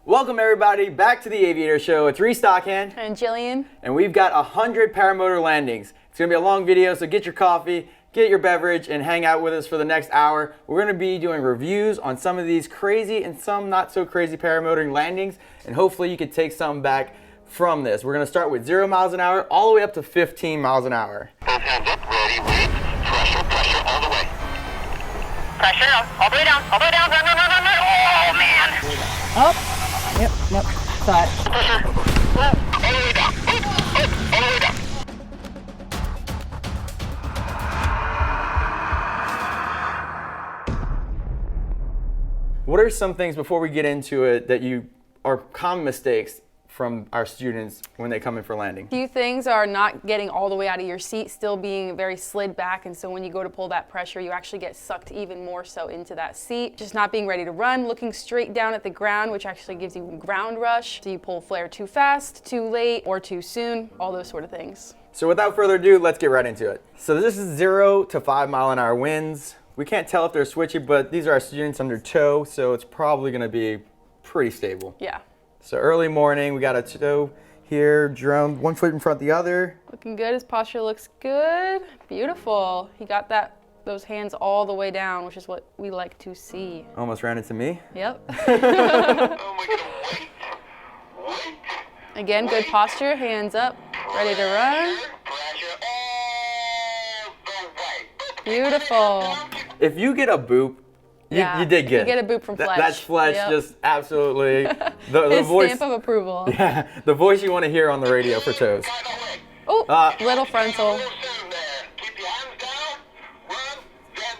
Welcome everybody back to the Aviator Show. It's Reese and Gillian. And we've got 100 Paramotor Landings. It's going to be a long video, so get your coffee, get your beverage, and hang out with us for the next hour. We're going to be doing reviews on some of these crazy and some not so crazy paramotoring landings, and hopefully you can take some back from this. We're going to start with 0 miles an hour all the way up to 15 miles an hour. Both hands up, ready, wait, pressure all the way. Pressure, all the way down, run, oh man! Up. Yep. Thought. Pressure, all the way down, all the way down. What are some things before we get into it that are common mistakes from our students when they come in for landing? A few things are not getting all the way out of your seat, still being very slid back, and so when you go to pull that pressure, you actually get sucked even more so into that seat. Just not being ready to run, looking straight down at the ground, which actually gives you ground rush. So you pull flare too fast, too late, or too soon, all those sort of things. So without further ado, let's get right into it. So this is 0 to 5 mile an hour winds. We can't tell if they're switchy, but these are our students under tow, so it's probably gonna be pretty stable. Yeah. So early morning, we got a tow here, drone, 1 foot in front of the other. Looking good, his posture looks good. Beautiful. He got those hands all the way down, which is what we like to see. Almost ran into me. Yep. Oh my God, wait. Again, good posture, hands up, ready to run. Pressure all the way. Beautiful. If you get a boop, you did good. You get a boop from Fletch. That's Fletch, Yep. just absolutely the His voice. stamp of approval. Yeah, the voice you want to hear on the radio for tows. Oh, little frontal. Soon there. Keep your hands down, run, then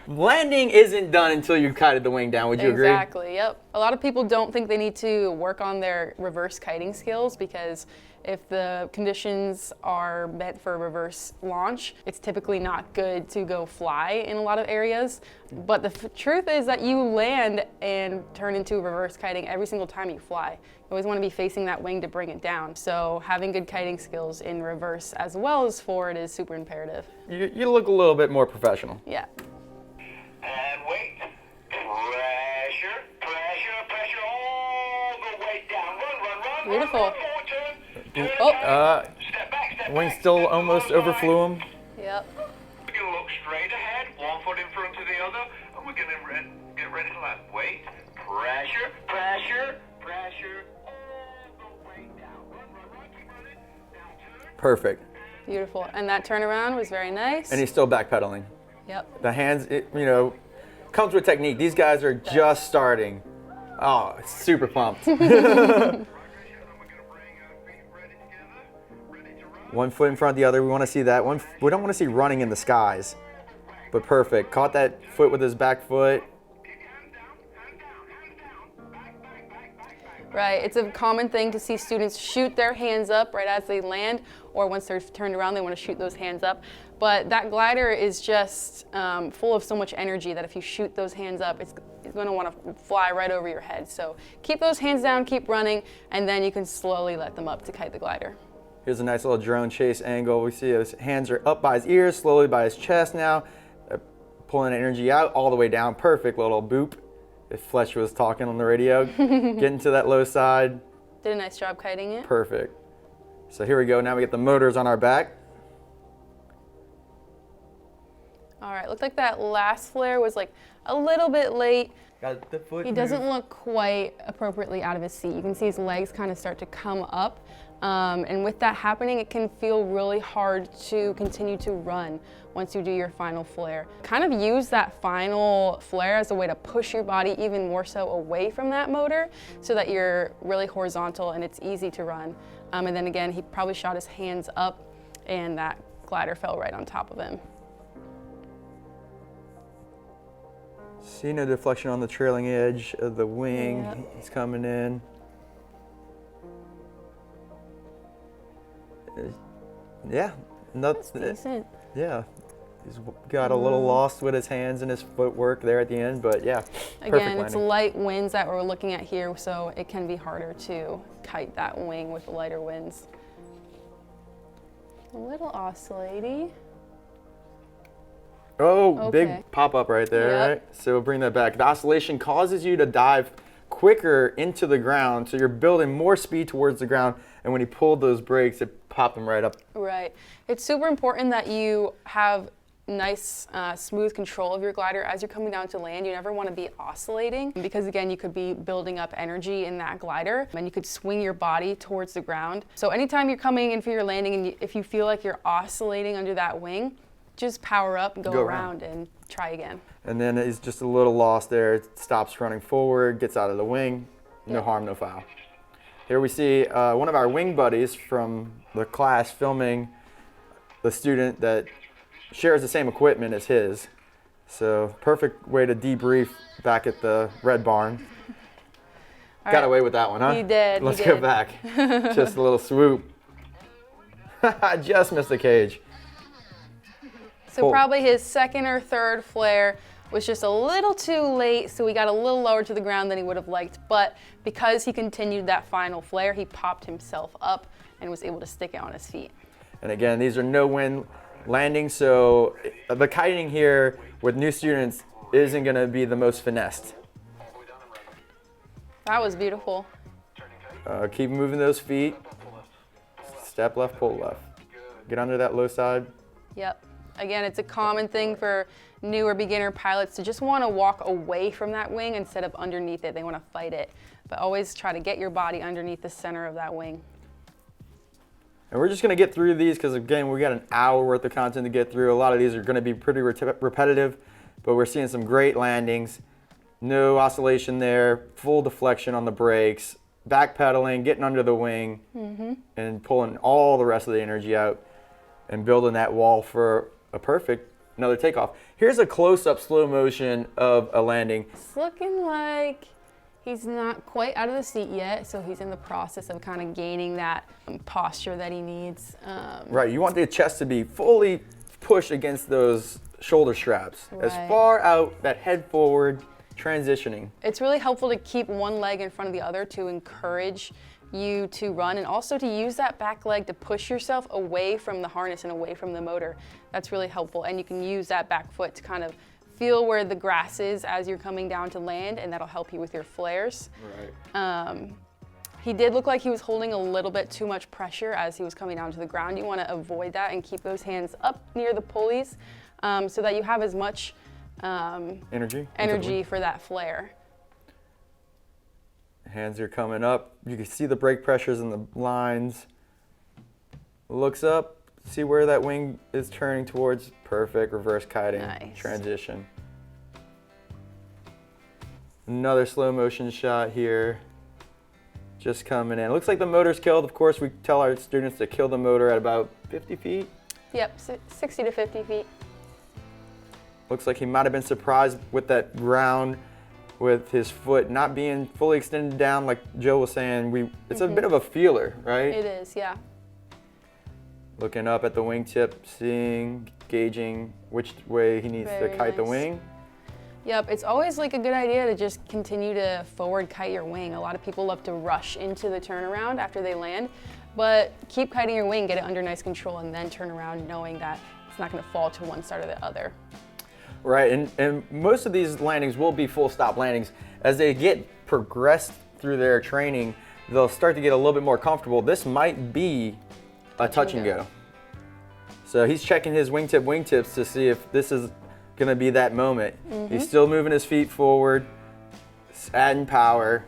turn. Landing isn't done until you've kited the wing down. Would you agree? Exactly, yep. A lot of people don't think they need to work on their reverse kiting skills because if the conditions are meant for reverse launch, it's typically not good to go fly in a lot of areas. But the truth is that you land and turn into reverse kiting every single time you fly. You always want to be facing that wing to bring it down. So having good kiting skills in reverse as well as forward is super imperative. You look a little bit more professional. Yeah. And wait. Pressure all the way down. Run. Beautiful. Run, forward, turn. Oh. Step back. Wing still almost overflew him. Yep. We're going to look straight ahead, 1 foot in front of the other, and we're going to get ready to land. Wait. Pressure all the way down. Run. Keep running. Now turn. Perfect. Beautiful. And that turnaround was very nice. And he's still backpedaling. Yep. The hands, comes with technique. These guys are just starting. Oh, super pumped. 1 foot in front of the other. We want to see that one. We don't want to see running in the skies, but perfect. Caught that foot with his back foot. Right, it's a common thing to see students shoot their hands up right as they land, or once they're turned around, they want to shoot those hands up. But that glider is just full of so much energy that if you shoot those hands up, it's going to want to fly right over your head. So keep those hands down, keep running, and then you can slowly let them up to kite the glider. Here's a nice little drone chase angle. We see his hands are up by his ears, slowly by his chest now, pulling energy out all the way down. Perfect little boop. If Fletch was talking on the radio, getting to that low side. Did a nice job kiting it. Perfect. So here we go. Now we get the motors on our back. All right, looked like that last flare was like a little bit late. Got the foot. He doesn't look quite appropriately out of his seat. You can see his legs kind of start to come up. And with that happening, it can feel really hard to continue to run once you do your final flare. Kind of use that final flare as a way to push your body even more so away from that motor so that you're really horizontal and it's easy to run. And then again, he probably shot his hands up and that glider fell right on top of him. See no deflection on the trailing edge of the wing. Yep. He's coming in. Yeah, That's decent. Yeah, he's got a little lost with his hands and his footwork there at the end, but yeah, perfect Again, it's landing. light winds that we're looking at here, so it can be harder to kite that wing with the lighter winds. A little oscillating. Oh, Okay. big pop up right there, Yep. right? So we'll bring that back. The oscillation causes you to dive quicker into the ground, so you're building more speed towards the ground, and when he pulled those brakes, it popped him right up. Right. It's super important that you have nice, smooth control of your glider as you're coming down to land. You never want to be oscillating because, again, you could be building up energy in that glider and you could swing your body towards the ground. So anytime you're coming in for your landing and if you feel like you're oscillating under that wing, just power up and go around and try again. And then he's just a little lost there. It stops running forward, gets out of the wing. No harm, no foul. Here we see one of our wing buddies from the class filming the student that shares the same equipment as his. So perfect way to debrief back at the Red Barn. Got away with that one, huh? He did. Let's go back. Just a little swoop. I just missed the cage. So probably his second or third flare was just a little too late, so he got a little lower to the ground than he would have liked. But because he continued that final flare, he popped himself up and was able to stick it on his feet. And again, these are no-wind landings, so the kiting here with new students isn't going to be the most finessed. That was beautiful. Keep moving those feet. Step left, pull left. Get under that low side. Yep. Again, it's a common thing for new or beginner pilots to just want to walk away from that wing instead of underneath it. They want to fight it. But always try to get your body underneath the center of that wing. And we're just going to get through these because, again, we got an hour worth of content to get through. A lot of these are going to be pretty repetitive, but we're seeing some great landings. No oscillation there, full deflection on the brakes, backpedaling, getting under the wing, and pulling all the rest of the energy out and building that wall for a perfect another takeoff. Here's a close-up slow motion of a landing. It's looking like he's not quite out of the seat yet, so he's in the process of kind of gaining that posture that he needs. Right, you want the chest to be fully pushed against those shoulder straps. Right. As far out, that head forward, transitioning. It's really helpful to keep one leg in front of the other to encourage you to run, and also to use that back leg to push yourself away from the harness and away from the motor. That's really helpful, and you can use that back foot to kind of feel where the grass is as you're coming down to land, and that'll help you with your flares. Right. He did look like he was holding a little bit too much pressure as he was coming down to the ground. You want to avoid that and keep those hands up near the pulleys so that you have as much energy for that flare. Hands are coming up. You can see the brake pressures in the lines. Looks up, see where that wing is turning towards. Perfect, reverse kiting, Nice. transition. Another slow motion shot here. Just coming in. Looks like the motor's killed. Of course, we tell our students to kill the motor at about 50 feet. Yep, 60 to 50 feet. Looks like he might have been surprised with that ground, with his foot not being fully extended down, like Joe was saying. It's a bit of a feeler, right? It is, yeah. Looking up at the wingtip, seeing, gauging which way he needs to Very kite the nice. wing. Yep, it's always like a good idea to just continue to forward kite your wing. A lot of people love to rush into the turnaround after they land, but keep kiting your wing, get it under nice control, and then turn around knowing that it's not going to fall to one side or the other. Right, and most of these landings will be full stop landings. As they get progressed through their training, they'll start to get a little bit more comfortable. This might be a touch and go. So he's checking his wingtips to see if this is gonna be that moment. He's still moving his feet forward, adding power.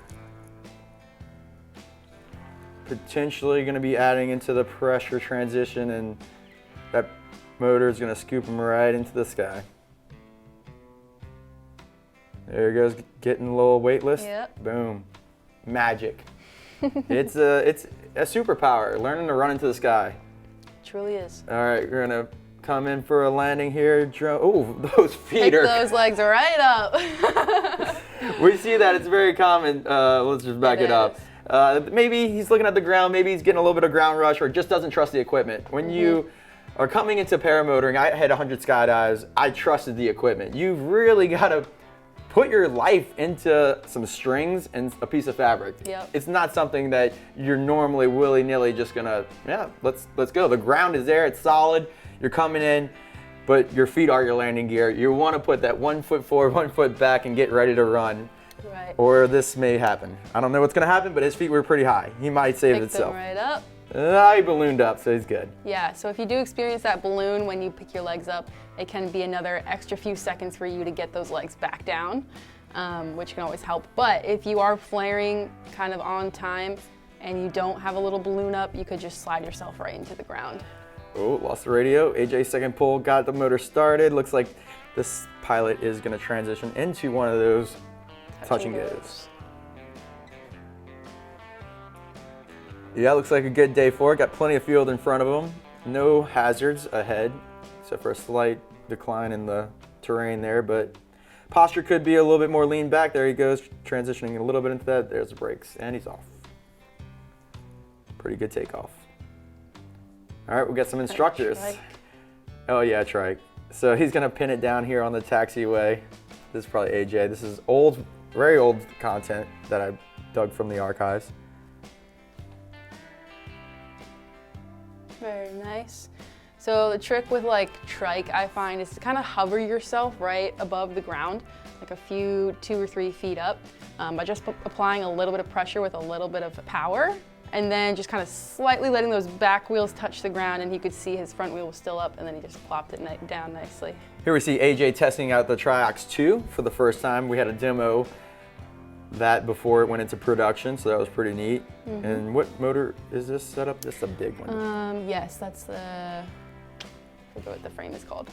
Potentially gonna be adding into the pressure transition, and that motor is gonna scoop him right into the sky. There he goes, getting a little weightless. Yep. Boom, magic. It's a superpower, learning to run into the sky. Truly is. All right, we're gonna come in for a landing here. Oh, those feet Pick are. those legs right up. We see that, it's very common. Let's just back it up. Maybe he's looking at the ground, maybe he's getting a little bit of ground rush, or just doesn't trust the equipment. When you are coming into paramotoring, I had 100 skydives, I trusted the equipment. You've really gotta put your life into some strings and a piece of fabric. Yep. It's not something that you're normally willy-nilly just gonna, yeah, let's go. The ground is there, it's solid, you're coming in, but your feet are your landing gear. You wanna put that 1 foot forward, 1 foot back and get ready to run. Right. or this may happen. I don't know what's gonna happen, but his feet were pretty high. He might save Pick them itself. right up. He ballooned up, so he's good. Yeah, so if you do experience that balloon when you pick your legs up, it can be another extra few seconds for you to get those legs back down, which can always help. But if you are flaring kind of on time and you don't have a little balloon up, you could just slide yourself right into the ground. Oh, lost the radio. AJ's second pull got the motor started. Looks like this pilot is gonna transition into one of those touch and goes. Yeah, looks like a good day for it. Got plenty of field in front of him. No hazards ahead, except for a slight decline in the terrain there, but posture could be a little bit more lean back. There he goes, transitioning a little bit into that. There's the brakes, and he's off. Pretty good takeoff. All right, we got some instructors. Trike. Oh yeah, trike. So he's gonna pin it down here on the taxiway. This is probably AJ. This is old, very old content that I dug from the archives. Very nice. So the trick with like trike, I find, is to kind of hover yourself right above the ground, like a few 2 or 3 feet up, by just applying a little bit of pressure with a little bit of power, and then just kind of slightly letting those back wheels touch the ground, and he could see his front wheel was still up, and then he just plopped it down nicely. Here we see AJ testing out the Triax 2 for the first time. We had a demo that before it went into production, so that was pretty neat. And what motor is this setup? This is a big one. Yes, that's the, I forget what the frame is called.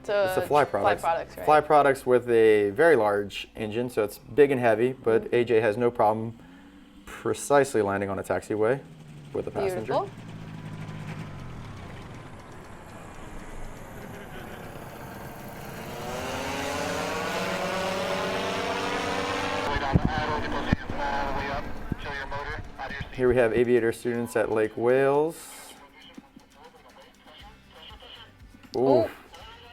It's a Fly Products. Fly Products, right? Fly Products with a very large engine, so it's big and heavy, but AJ has no problem precisely landing on a taxiway with a passenger. Beautiful. Here we have aviator students at Lake Wales. Ooh. Ooh.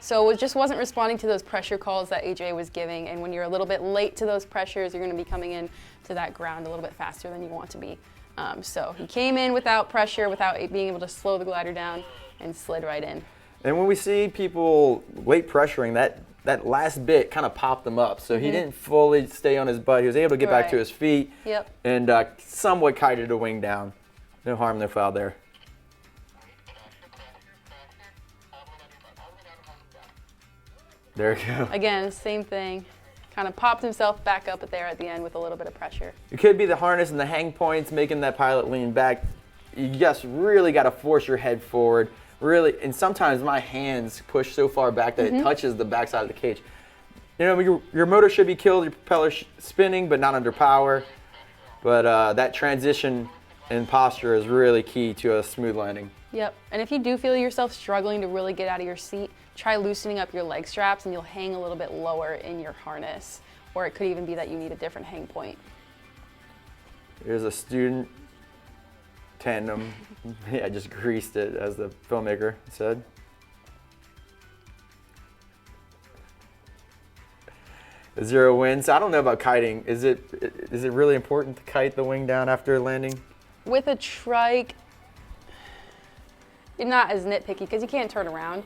So it just wasn't responding to those pressure calls that AJ was giving, and when you're a little bit late to those pressures, you're going to be coming in to that ground a little bit faster than you want to be. So he came in without pressure, without being able to slow the glider down, and slid right in. And when we see people late pressuring, that last bit kind of popped them up. So he didn't fully stay on his butt. He was able to get back to his feet and somewhat kited a wing down. No harm, no foul there. There we go. Again, same thing. Kind of popped himself back up there at the end with a little bit of pressure. It could be the harness and the hang points making that pilot lean back. You just really got to force your head forward. Really, and sometimes my hands push so far back that it touches the backside of the cage. You know, your motor should be killed, your propeller spinning, but not under power. But that transition and posture is really key to a smooth landing. Yep, and if you do feel yourself struggling to really get out of your seat, try loosening up your leg straps and you'll hang a little bit lower in your harness. Or it could even be that you need a different hang point. Here's a student tandem. Yeah, just greased it, as the filmmaker said. Zero wins. I don't know about kiting. Is it really important to kite the wing down after landing? With a trike, you're not as nitpicky because you can't turn around.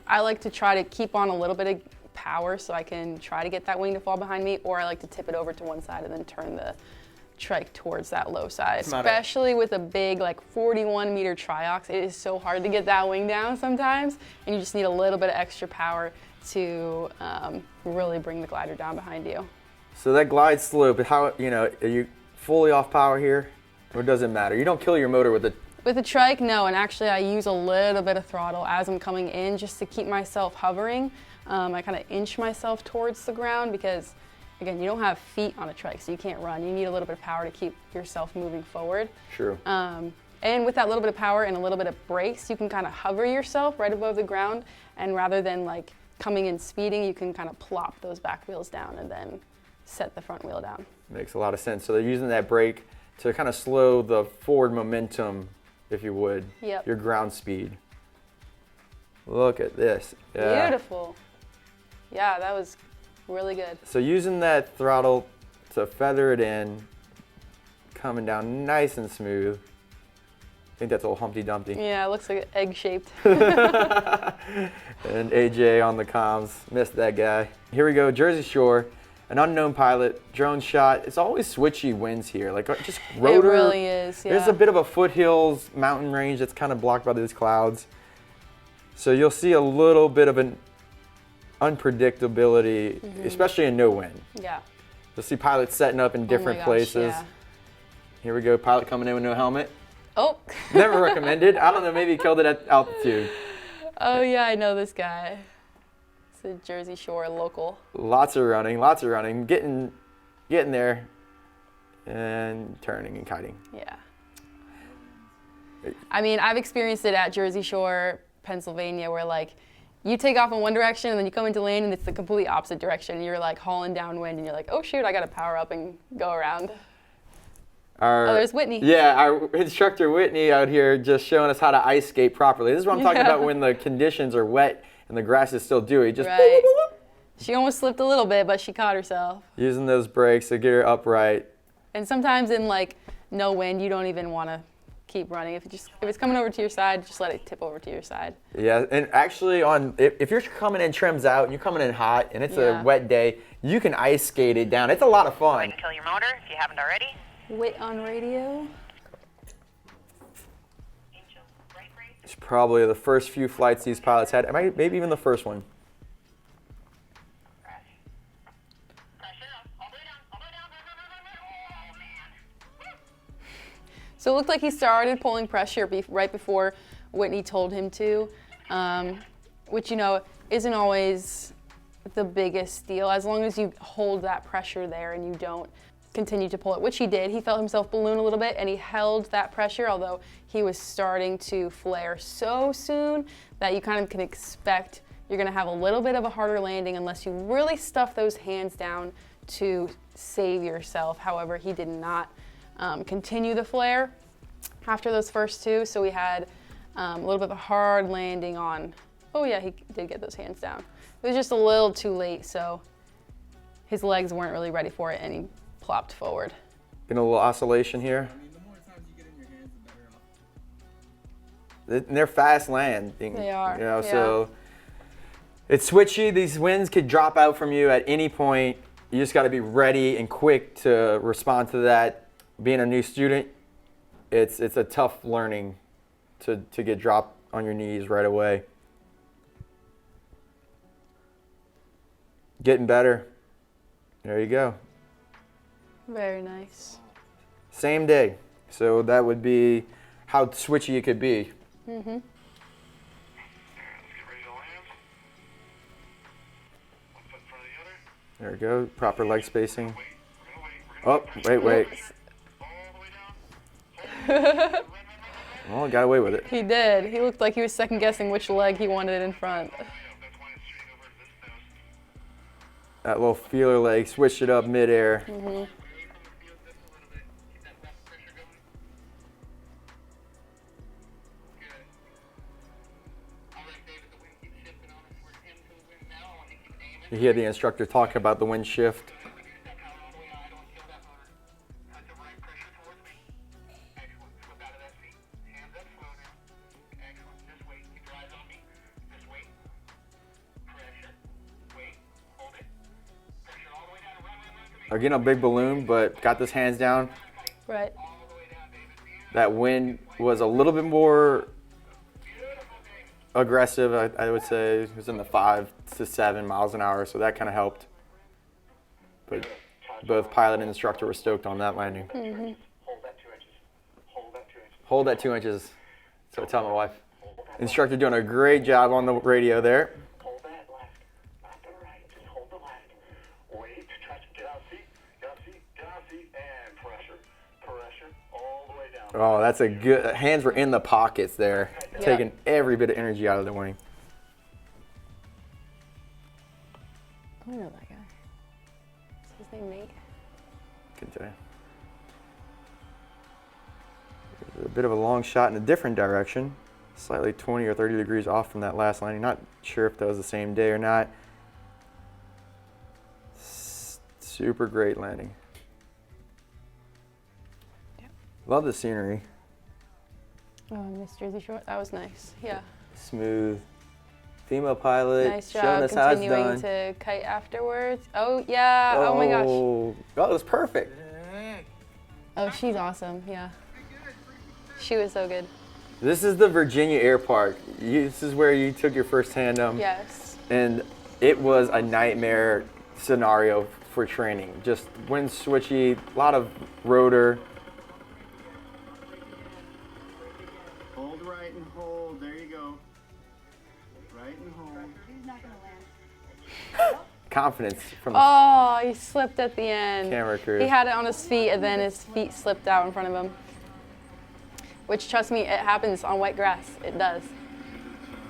I like to try to keep on a little bit of power so I can try to get that wing to fall behind me, or I like to tip it over to one side and then turn the trike towards that low side. Especially with a big, like 41 meter triox, it is so hard to get that wing down sometimes, and you just need a little bit of extra power to really bring the glider down behind you. So that glide slope, how, you know, are you fully off power here, or does it matter? You don't kill your motor with it. With a trike, no, and actually I use a little bit of throttle as I'm coming in just to keep myself hovering. I kind of inch myself towards the ground because, again, you don't have feet on a trike, so you can't run. You need a little bit of power to keep yourself moving forward. True. And with that little bit of power and a little bit of brakes, you can kind of hover yourself right above the ground, and rather than like coming in speeding, you can kind of plop those back wheels down and then set the front wheel down. Makes a lot of sense. So they're using that brake to kind of slow the forward momentum, if you would. Yep. Your ground speed. Look at this. Yeah. Beautiful. Yeah, that was really good. So using that throttle to feather it in, coming down nice and smooth. I think that's all Humpty Dumpty. Yeah, it looks like egg-shaped. And AJ on the comms, missed that guy. Here we go, Jersey Shore. an unknown pilot, drone shot. It's always switchy winds here, like just rotor. It really is, yeah. There's a bit of a foothills mountain range that's kind of blocked by these clouds. So you'll see a little bit of an unpredictability, especially in no wind. Yeah. You'll see pilots setting up in different places. Yeah. Here we go, pilot coming in with no helmet. Oh. Never recommended. I don't know, maybe he killed it at altitude. Oh yeah, I know this guy. It's a Jersey Shore local. Lots of running, getting there and turning and kiting. Yeah. I mean, I've experienced it at Jersey Shore, Pennsylvania, where like you take off in one direction and then you come into land and it's the complete opposite direction. You're like hauling downwind and you're like, oh shoot, I gotta power up and go around. Oh, there's Whitney. Yeah, our instructor Whitney out here just showing us how to ice skate properly. This is what I'm talking about when the conditions are wet and the grass is still dewy. Just right. She almost slipped a little bit, but she caught herself. Using those brakes to get her upright. And sometimes in like no wind, you don't even want to keep running. If it's coming over to your side, just let it tip over to your side. Yeah, and actually if you're coming in trims out and you're coming in hot and it's a wet day, you can ice skate it down. It's a lot of fun. And kill your motor if you haven't already. Wait on radio. It's probably the first few flights these pilots had, maybe even the first one. So it looked like he started pulling pressure right before Whitney told him to, which, you know, isn't always the biggest deal, as long as you hold that pressure there and you don't continue to pull it, which he did. He felt himself balloon a little bit and he held that pressure, although he was starting to flare so soon that you kind of can expect you're gonna have a little bit of a harder landing unless you really stuff those hands down to save yourself. However, he did not continue the flare after those first two, so we had a little bit of a hard landing on, oh yeah, he did get those hands down. It was just a little too late, so his legs weren't really ready for it and he plopped forward. Been a little oscillation here. I mean, the more times you get in your hands, the better off. And they're fast landing. They are, You know, yeah. so it's switchy. These winds could drop out from you at any point. You just got to be ready and quick to respond to that. Being a new student, it's a tough learning to get dropped on your knees right away. Getting better. There you go. Very nice. Same day. So that would be how switchy it could be. Let's get ready to land. One foot in front of the other. There we go. Proper leg spacing. Wait, we're gonna wait. Oh, wait. All the way down. Oh, got away with it. He did. He looked like he was second guessing which leg he wanted in front. That's why it's straight over this nose. That little feeler leg, switched it up midair. Away from the field just a little bit. Keep that left pressure going. Good. All right, David, the wind keeps shifting on us. We're into the wind now. I want you to keep aiming. You hear the instructor talk about the wind shift. Reduce that power all the way out. I don't kill that motor. Put the right pressure towards me. Excellent. Slip out of that seat. Hands up, slow now. Excellent. Just wait. Keep your eyes on me. Just wait. Pressure. Wait. Hold it. Pressure all the way down. Run to me. Again, a big balloon, but got those hands down. Right. All the way down, David. Beautiful. That wind was a little bit more Beautiful, David. aggressive. I would say it was in the 5 to 7 miles an hour, so that kind of helped. But both pilot and instructor were stoked on that landing. Hold that 2 inches. Hold that 2 inches. Hold that 2 inches. So I tell my wife. Instructor doing a great job on the radio there. Hold that left. Not the right. Just hold the left. Wait. Trust. Get out of seat. Get out of seat. Get out of seat. And pressure. Pressure. All the way down. Oh, that's a good. Hands were in the pockets there, taking every bit of energy out of the wing. I know that guy. Is his name Nate? Can tell you. A bit of a long shot in a different direction, slightly 20 or 30 degrees off from that last landing. Not sure if that was the same day or not. Super great landing. Love the scenery. Oh, I missed Jersey Shore. That was nice. Yeah. Smooth. Female pilot Nice showing job us how it's continuing done. to kite afterwards. Oh, yeah. Oh, my gosh. Oh, it was perfect. Oh, she's awesome. Yeah. She was so good. This is the Virginia Air Park. This is where you took your first tandem. Yes. And it was a nightmare scenario for training. Just wind switchy, a lot of rotor. Hold right and hold. There you go. Right and hold. Confidence from the Oh, he slipped at the end. camera crew. He had it on his feet, and then his feet slipped out in front of him. Which, trust me, it happens on wet grass. It does.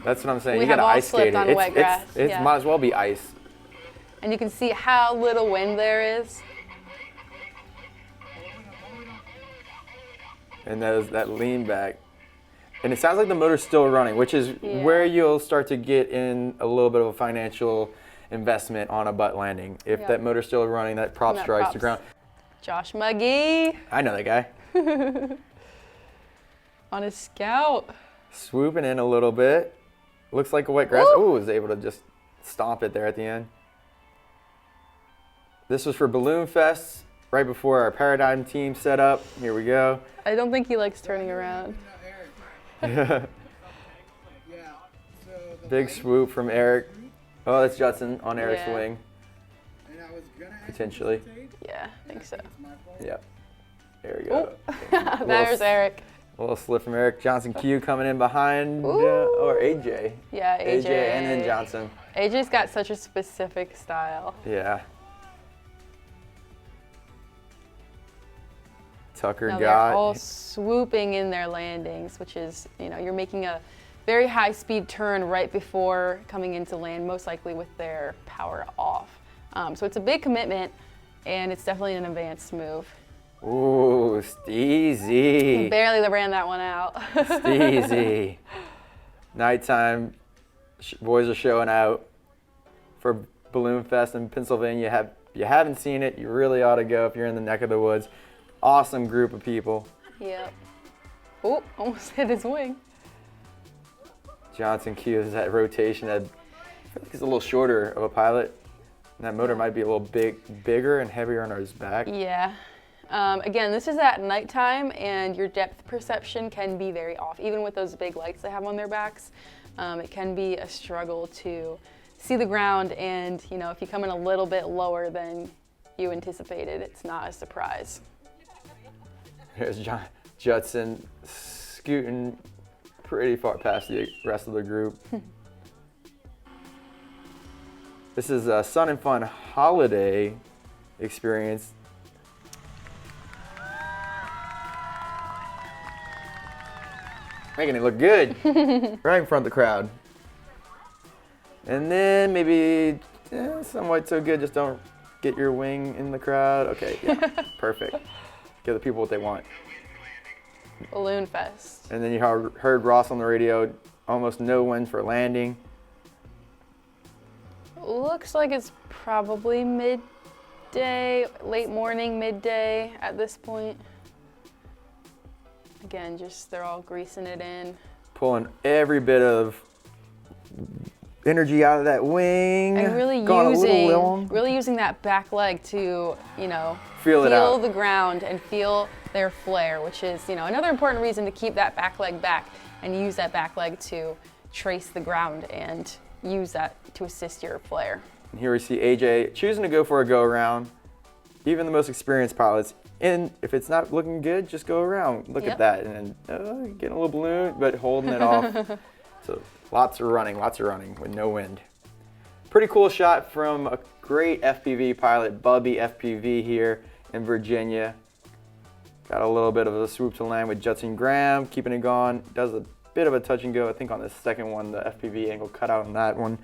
That's what I'm saying. We You gotta have all ice skate slipped on it. wet grass, It yeah. might as well be ice. And you can see how little wind there is. And that lean back. And it sounds like the motor's still running, which is Yeah. where you'll start to get in a little bit of a financial investment on a butt landing. If Yeah. that motor's still running, that prop That strikes the props. ground. Josh Muggy I know that guy. on his Scout. Swooping in a little bit. Looks like a wet grass. Woo! Ooh, was able to just stomp it there at the end. This was for Balloon Fest, right before our Paradigm team set up. Here we go. I don't think he likes turning around. Yeah. So the Big light- swoop from Eric. Oh, that's Judson on Eric's Yeah. wing. And I was gonna ask you Potentially. to take. Yeah, I think so. It's my fault. Yep. There we go. There's Eric. A little slip from Eric. Johnson Q coming in behind, Ooh. or AJ. Yeah, AJ. and then Johnson. AJ's got such a specific style. Yeah. Tucker Now they're got. all swooping in their landings, which is, you're making a very high speed turn right before coming into land, most likely with their power off. So it's a big commitment, and it's definitely an advanced move. Ooh, Steezy. Barely ran that one out. Steezy. Nighttime. Boys are showing out for Balloon Fest in Pennsylvania. You haven't seen it, you really ought to go if you're in the neck of the woods. Awesome group of people. Yep. Oh, almost hit his wing. Johnson Q is that rotation. I feel like he's a little shorter of a pilot. And that motor might be a little bigger and heavier on his back. Yeah. Again, this is at nighttime, and your depth perception can be very off. Even with those big lights they have on their backs, it can be a struggle to see the ground. And if you come in a little bit lower than you anticipated, it's not a surprise. Here's Judson scooting pretty far past the rest of the group. This is a Sun and Fun holiday experience. Making it look good right in front of the crowd. And then maybe somewhat so good, just don't get your wing in the crowd. Okay, yeah, perfect. Give the people what they want. Balloon Fest. And then you heard Ross on the radio, almost no wind for landing. Looks like it's probably midday, late morning, midday at this point. Again, they're all greasing it in. Pulling every bit of energy out of that wing. And really Going a little long. using that back leg to, Feel it out. the ground and feel their flare, which is, another important reason to keep that back leg back and use that back leg to trace the ground and use that to assist your flare. And here we see AJ choosing to go for a go around. Even the most experienced pilots, and if it's not looking good, just go around. Look Yep. at that, and then getting a little balloon, but holding it off. So lots of running with no wind. Pretty cool shot from a great FPV pilot, Bubby FPV here in Virginia. Got a little bit of a swoop to land with Judson Graham, keeping it going. Does a bit of a touch and go, I think on the second one, the FPV angle cut out on that one.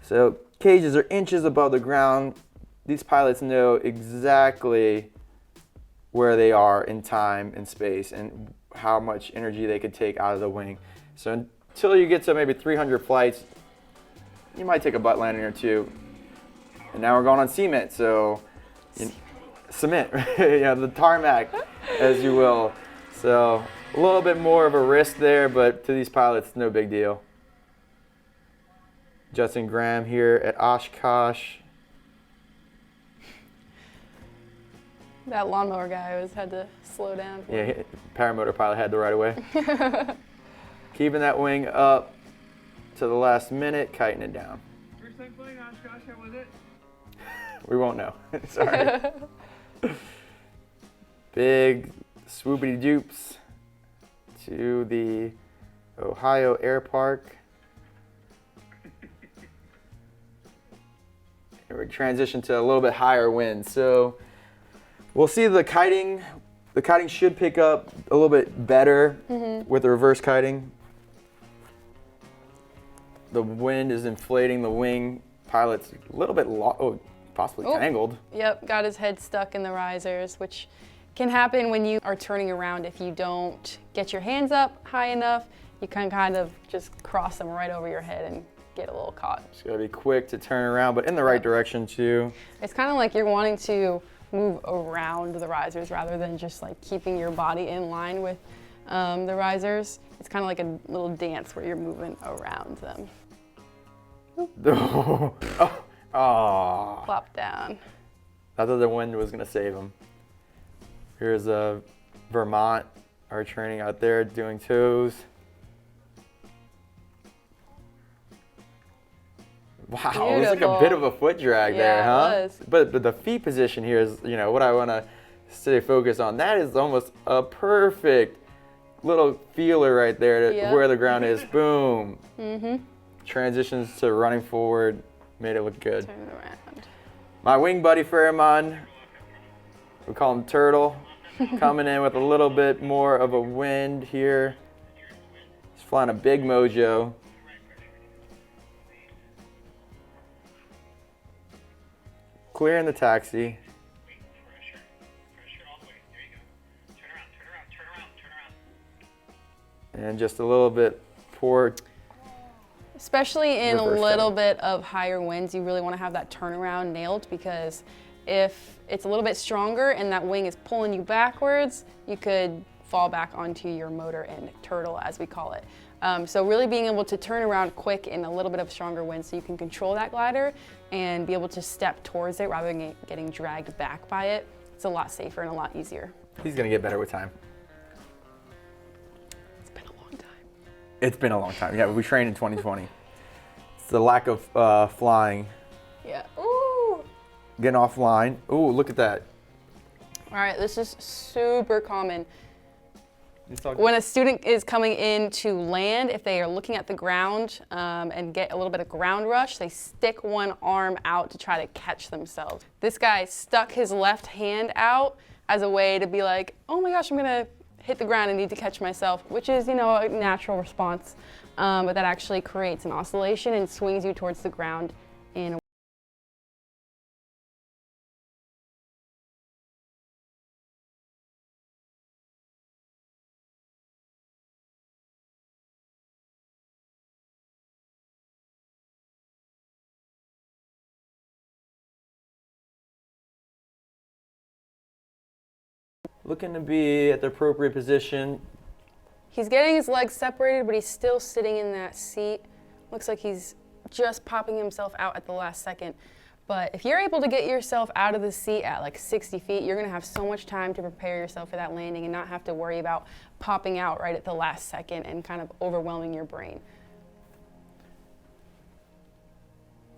So cages are inches above the ground. These pilots know exactly where they are in time and space and how much energy they could take out of the wing. So until you get to maybe 300 flights, you might take a butt landing or two. And now we're going on cement, so cement, the tarmac, as you will. So a little bit more of a risk there, but to these pilots, no big deal. Justin Graham here at Oshkosh. That lawnmower guy always had to slow down. Yeah, paramotor pilot had the right of way. Keeping that wing up to the last minute, kiting it down. First time flying Oshkosh, how was it? We won't know. Sorry. Big swoopity dupes to the Ohio Air Park. And we transition to a little bit higher wind. So we'll see the kiting. The kiting should pick up a little bit better with the reverse kiting. The wind is inflating the wing. Pilot's a little bit possibly tangled. Yep, got his head stuck in the risers, which can happen when you are turning around. If you don't get your hands up high enough, you can kind of just cross them right over your head and get a little caught. Just gotta be quick to turn around, but in the right direction too. It's kind of like you're wanting to move around the risers rather than just like keeping your body in line with the risers. It's kind of like a little dance where you're moving around them. Plop down. I thought the wind was gonna save him. Here's Vermont, our training out there doing toes. Wow, it was like a bit of a foot drag there, huh? It was. But the feet position here is, you know, what I want to stay focused on. That is almost a perfect little feeler right there to where the ground is. Boom. Transitions to running forward, made it look good. Turn it around. My wing buddy Fairmont, we call him Turtle, coming in with a little bit more of a wind here. He's flying a big mojo. Clearing the taxi. Pressure all the way. There you go. Turn around. And just a little bit poor. Especially in a Reverse little cutting. bit of higher winds, you really want to have that turnaround nailed, because if it's a little bit stronger and that wing is pulling you backwards, you could fall back onto your motor and turtle, as we call it. So really being able to turn around quick in a little bit of stronger wind so you can control that glider and be able to step towards it rather than getting dragged back by it. It's a lot safer and a lot easier. He's gonna get better with time. It's been a long time. It's been a long time. Yeah, we trained in 2020. It's the lack of flying. Yeah. Ooh. Getting offline. Ooh, look at that. All right, this is super common. When a student is coming in to land, if they are looking at the ground and get a little bit of ground rush, they stick one arm out to try to catch themselves. This guy stuck his left hand out as a way to be like, oh my gosh, I'm gonna hit the ground and need to catch myself, which is, you know, a natural response, but that actually creates an oscillation and swings you towards the ground in a Looking to be at the appropriate position. He's getting his legs separated, but he's still sitting in that seat. Looks like he's just popping himself out at the last second. But if you're able to get yourself out of the seat at like 60 feet, you're gonna have so much time to prepare yourself for that landing and not have to worry about popping out right at the last second and kind of overwhelming your brain.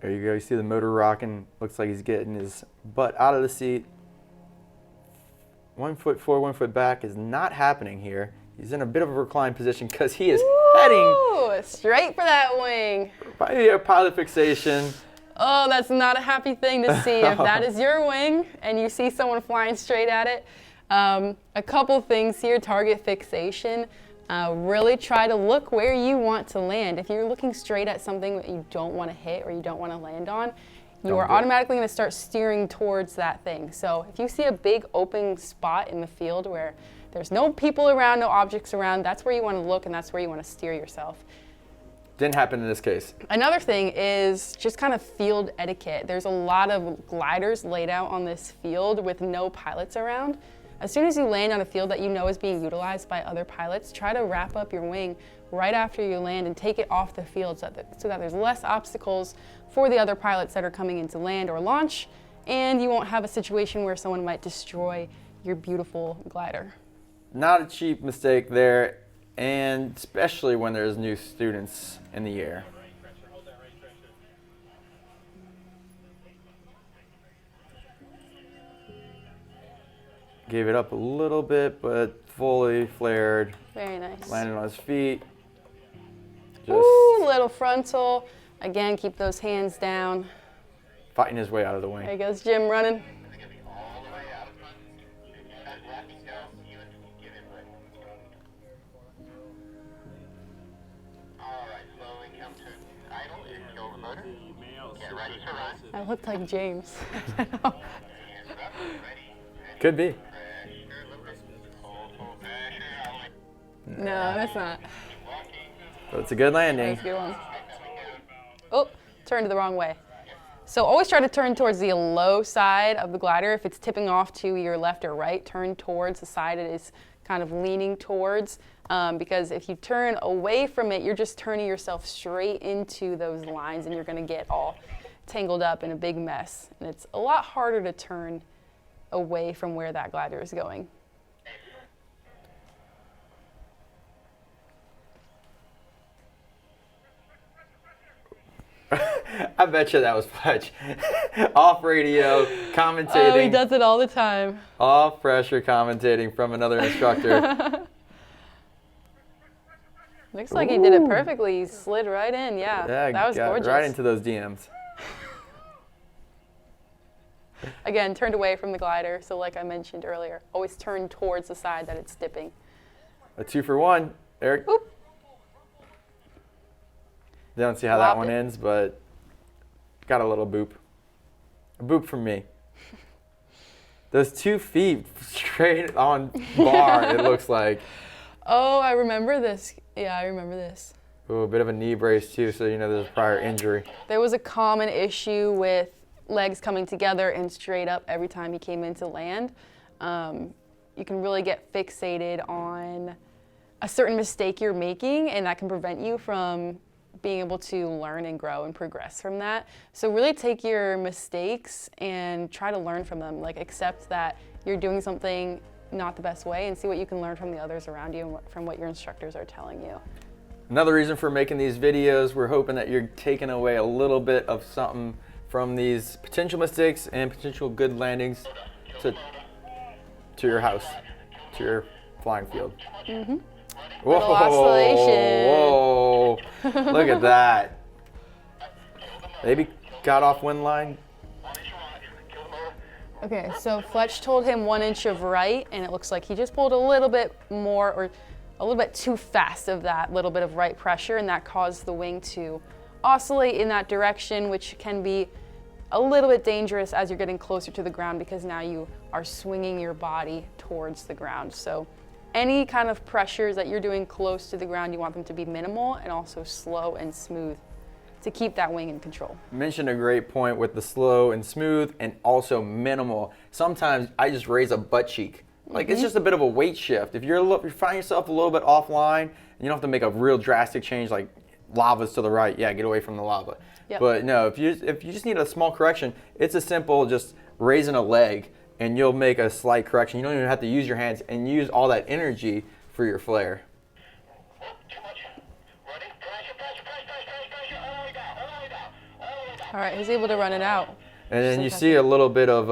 There you go, you see the motor rocking. Looks like he's getting his butt out of the seat. 1 foot forward, 1 foot back is not happening here. He's in a bit of a reclined position because he is heading straight for that wing. by the pilot fixation. Oh, that's not a happy thing to see. If that is your wing and you see someone flying straight at it, a couple things here. Target fixation. Really try to look where you want to land. If you're looking straight at something that you don't want to hit or you don't want to land on, you are automatically going to start steering towards that thing. So if you see a big open spot in the field where there's no people around, no objects around, that's where you want to look and that's where you want to steer yourself. Didn't happen in this case. Another thing is just kind of field etiquette. There's a lot of gliders laid out on this field with no pilots around. As soon as you land on a field that you know is being utilized by other pilots, try to wrap up your wing right after you land and take it off the field so that there's less obstacles for the other pilots that are coming in to land or launch, and you won't have a situation where someone might destroy your beautiful glider. Not a cheap mistake there, and especially when there's new students in the air. Gave it up a little bit, but fully flared. Very nice. Landed on his feet. Just Ooh, little frontal. Again, keep those hands down. fighting his way out of the There wing. he goes, Jim running. All the way out. Wrapping down, even give it break. All right, slowly come to idle. Kill the motor. Get ready to run. I looked like James. Hands up, ready. Could be. Pressure, hold pressure. No, that's not. Walking. But it's a good landing. That's a good one. Oh, turned the wrong way. So always try to turn towards the low side of the glider. If it's tipping off to your left or right, turn towards the side it is kind of leaning towards. Because if you turn away from it, you're just turning yourself straight into those lines and you're going to get all tangled up in a big mess. And it's a lot harder to turn away from where that glider is going. I bet you that was Fletch. Off radio, commentating. Oh, he does it all the time. Off pressure commentating from another instructor. Looks like he did it perfectly. He slid right in. Yeah, Yeah, that was got gorgeous. right into those DMs. Again, turned away from the glider. So like I mentioned earlier, always turn towards the side that it's dipping. A 2 for 1. Eric. Oop. Don't see how Flop that one it. ends, but got a little boop. A boop from me. Those 2 feet straight on bar, it looks like. Oh, I remember this. Yeah, I remember this. Ooh, a bit of a knee brace too, so you know there's a prior injury. There was a common issue with legs coming together and straight up every time he came into land. You can really get fixated on a certain mistake you're making, and that can prevent you from being able to learn and grow and progress from that. So really take your mistakes and try to learn from them. Like accept that you're doing something not the best way and see what you can learn from the others around you and from what your instructors are telling you. Another reason for making these videos, we're hoping that you're taking away a little bit of something from these potential mistakes and potential good landings to your house, to your flying field. Mm-hmm. Whoa, Little oscillation. whoa, look at that. Maybe got off wind line. Okay, so Fletch told him 1 inch of right, and it looks like he just pulled a little bit more or a little bit too fast of that little bit of right pressure, and that caused the wing to oscillate in that direction, which can be a little bit dangerous as you're getting closer to the ground because now you are swinging your body towards the ground. So any kind of pressures that you're doing close to the ground, you want them to be minimal and also slow and smooth to keep that wing in control. Mentioned a great point with the slow and smooth and also minimal. Sometimes I just raise a butt cheek. Like it's just a bit of a weight shift. If you find yourself a little bit offline, and you don't have to make a real drastic change like lava's to the right, yeah, get away from the lava. Yep. But no, if you just need a small correction, it's as simple just raising a leg and you'll make a slight correction. You don't even have to use your hands and use all that energy for your flare. Too much. Ready? Pressure. All the way down. All the way down. All right, he's able to run it out. And then you Just see a little bit of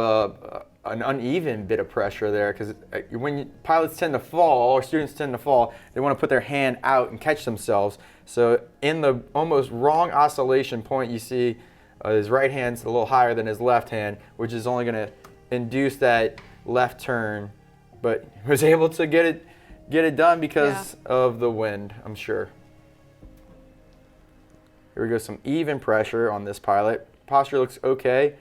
an uneven bit of pressure there because when pilots tend to fall or students tend to fall, they want to put their hand out and catch themselves. So in the almost wrong oscillation point, you see his right hand's a little higher than his left hand, which is only going to induce that left turn. But he was able to get it done because of the wind, I'm sure. Here we go, some even pressure on this pilot. Posture looks okay.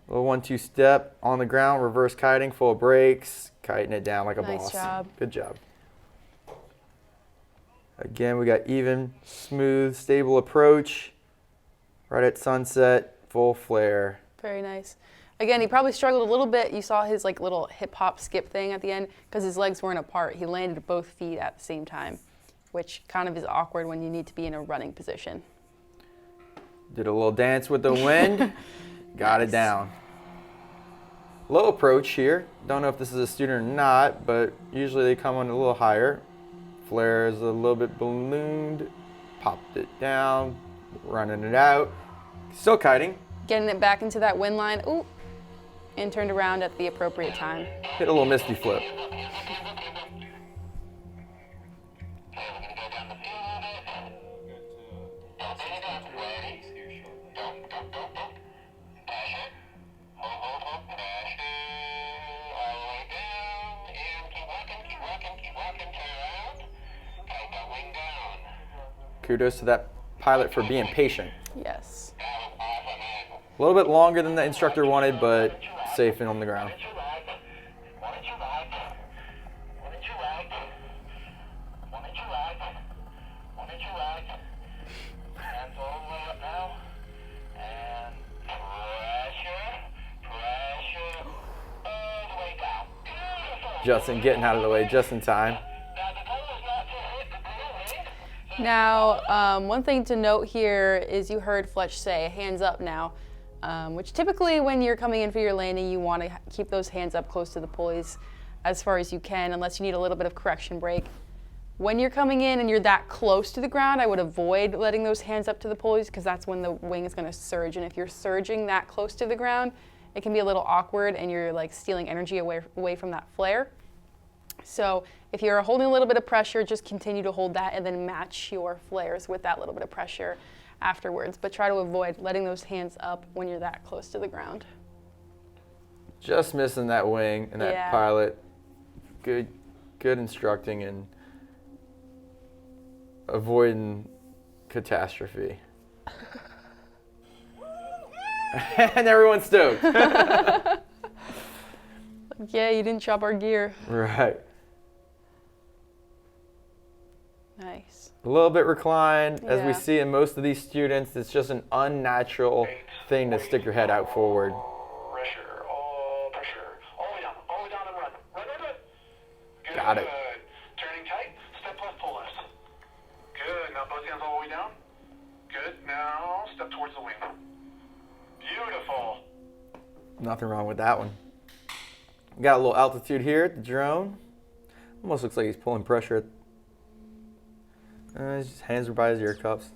Little 1-2 step on the ground, reverse kiting, full brakes, kiting it down like a Nice boss. job. Good job. Again, we got even, smooth, stable approach. Right at sunset, full flare. Very nice. Again, he probably struggled a little bit. You saw his like little hip hop skip thing at the end because his legs weren't apart. He landed both feet at the same time, which kind of is awkward when you need to be in a running position. Did a little dance with the wind. Got it down. Low approach here. Don't know if this is a student or not, but usually they come on a little higher. Flare is a little bit ballooned. Popped it down. Running it out. Still kiting. Getting it back into that wind line. Ooh. And turned around at the appropriate time. Hit a little misty flip. Kudos to that pilot for being patient. Yes. A little bit longer than the instructor wanted, but safe and on the ground. Justin getting out of the way just in time. Now, one thing to note here is you heard Fletch say, hands up now, which typically when you're coming in for your landing, you want to keep those hands up close to the pulleys as far as you can, unless you need a little bit of correction brake. When you're coming in and you're that close to the ground, I would avoid letting those hands up to the pulleys because that's when the wing is going to surge. And if you're surging that close to the ground, it can be a little awkward and you're like stealing energy away from that flare. So if you're holding a little bit of pressure, just continue to hold that and then match your flares with that little bit of pressure afterwards. But try to avoid letting those hands up when you're that close to the ground. Just missing that wing and that pilot. Good instructing and avoiding catastrophe. And everyone's stoked. Yeah, you didn't chop our gear. Right. Nice. A little bit reclined. As we see in most of these students, it's just an unnatural thing to stick your head out forward. Pressure, all the way down and run. Run. Good. Got it. Turning tight, step left, pull left. Good, now both hands all the way down. Good, now step towards the wing. Beautiful. Nothing wrong with that one. Got a little altitude here at the drone. Almost looks like he's pulling pressure. His hands are by his ear cuffs.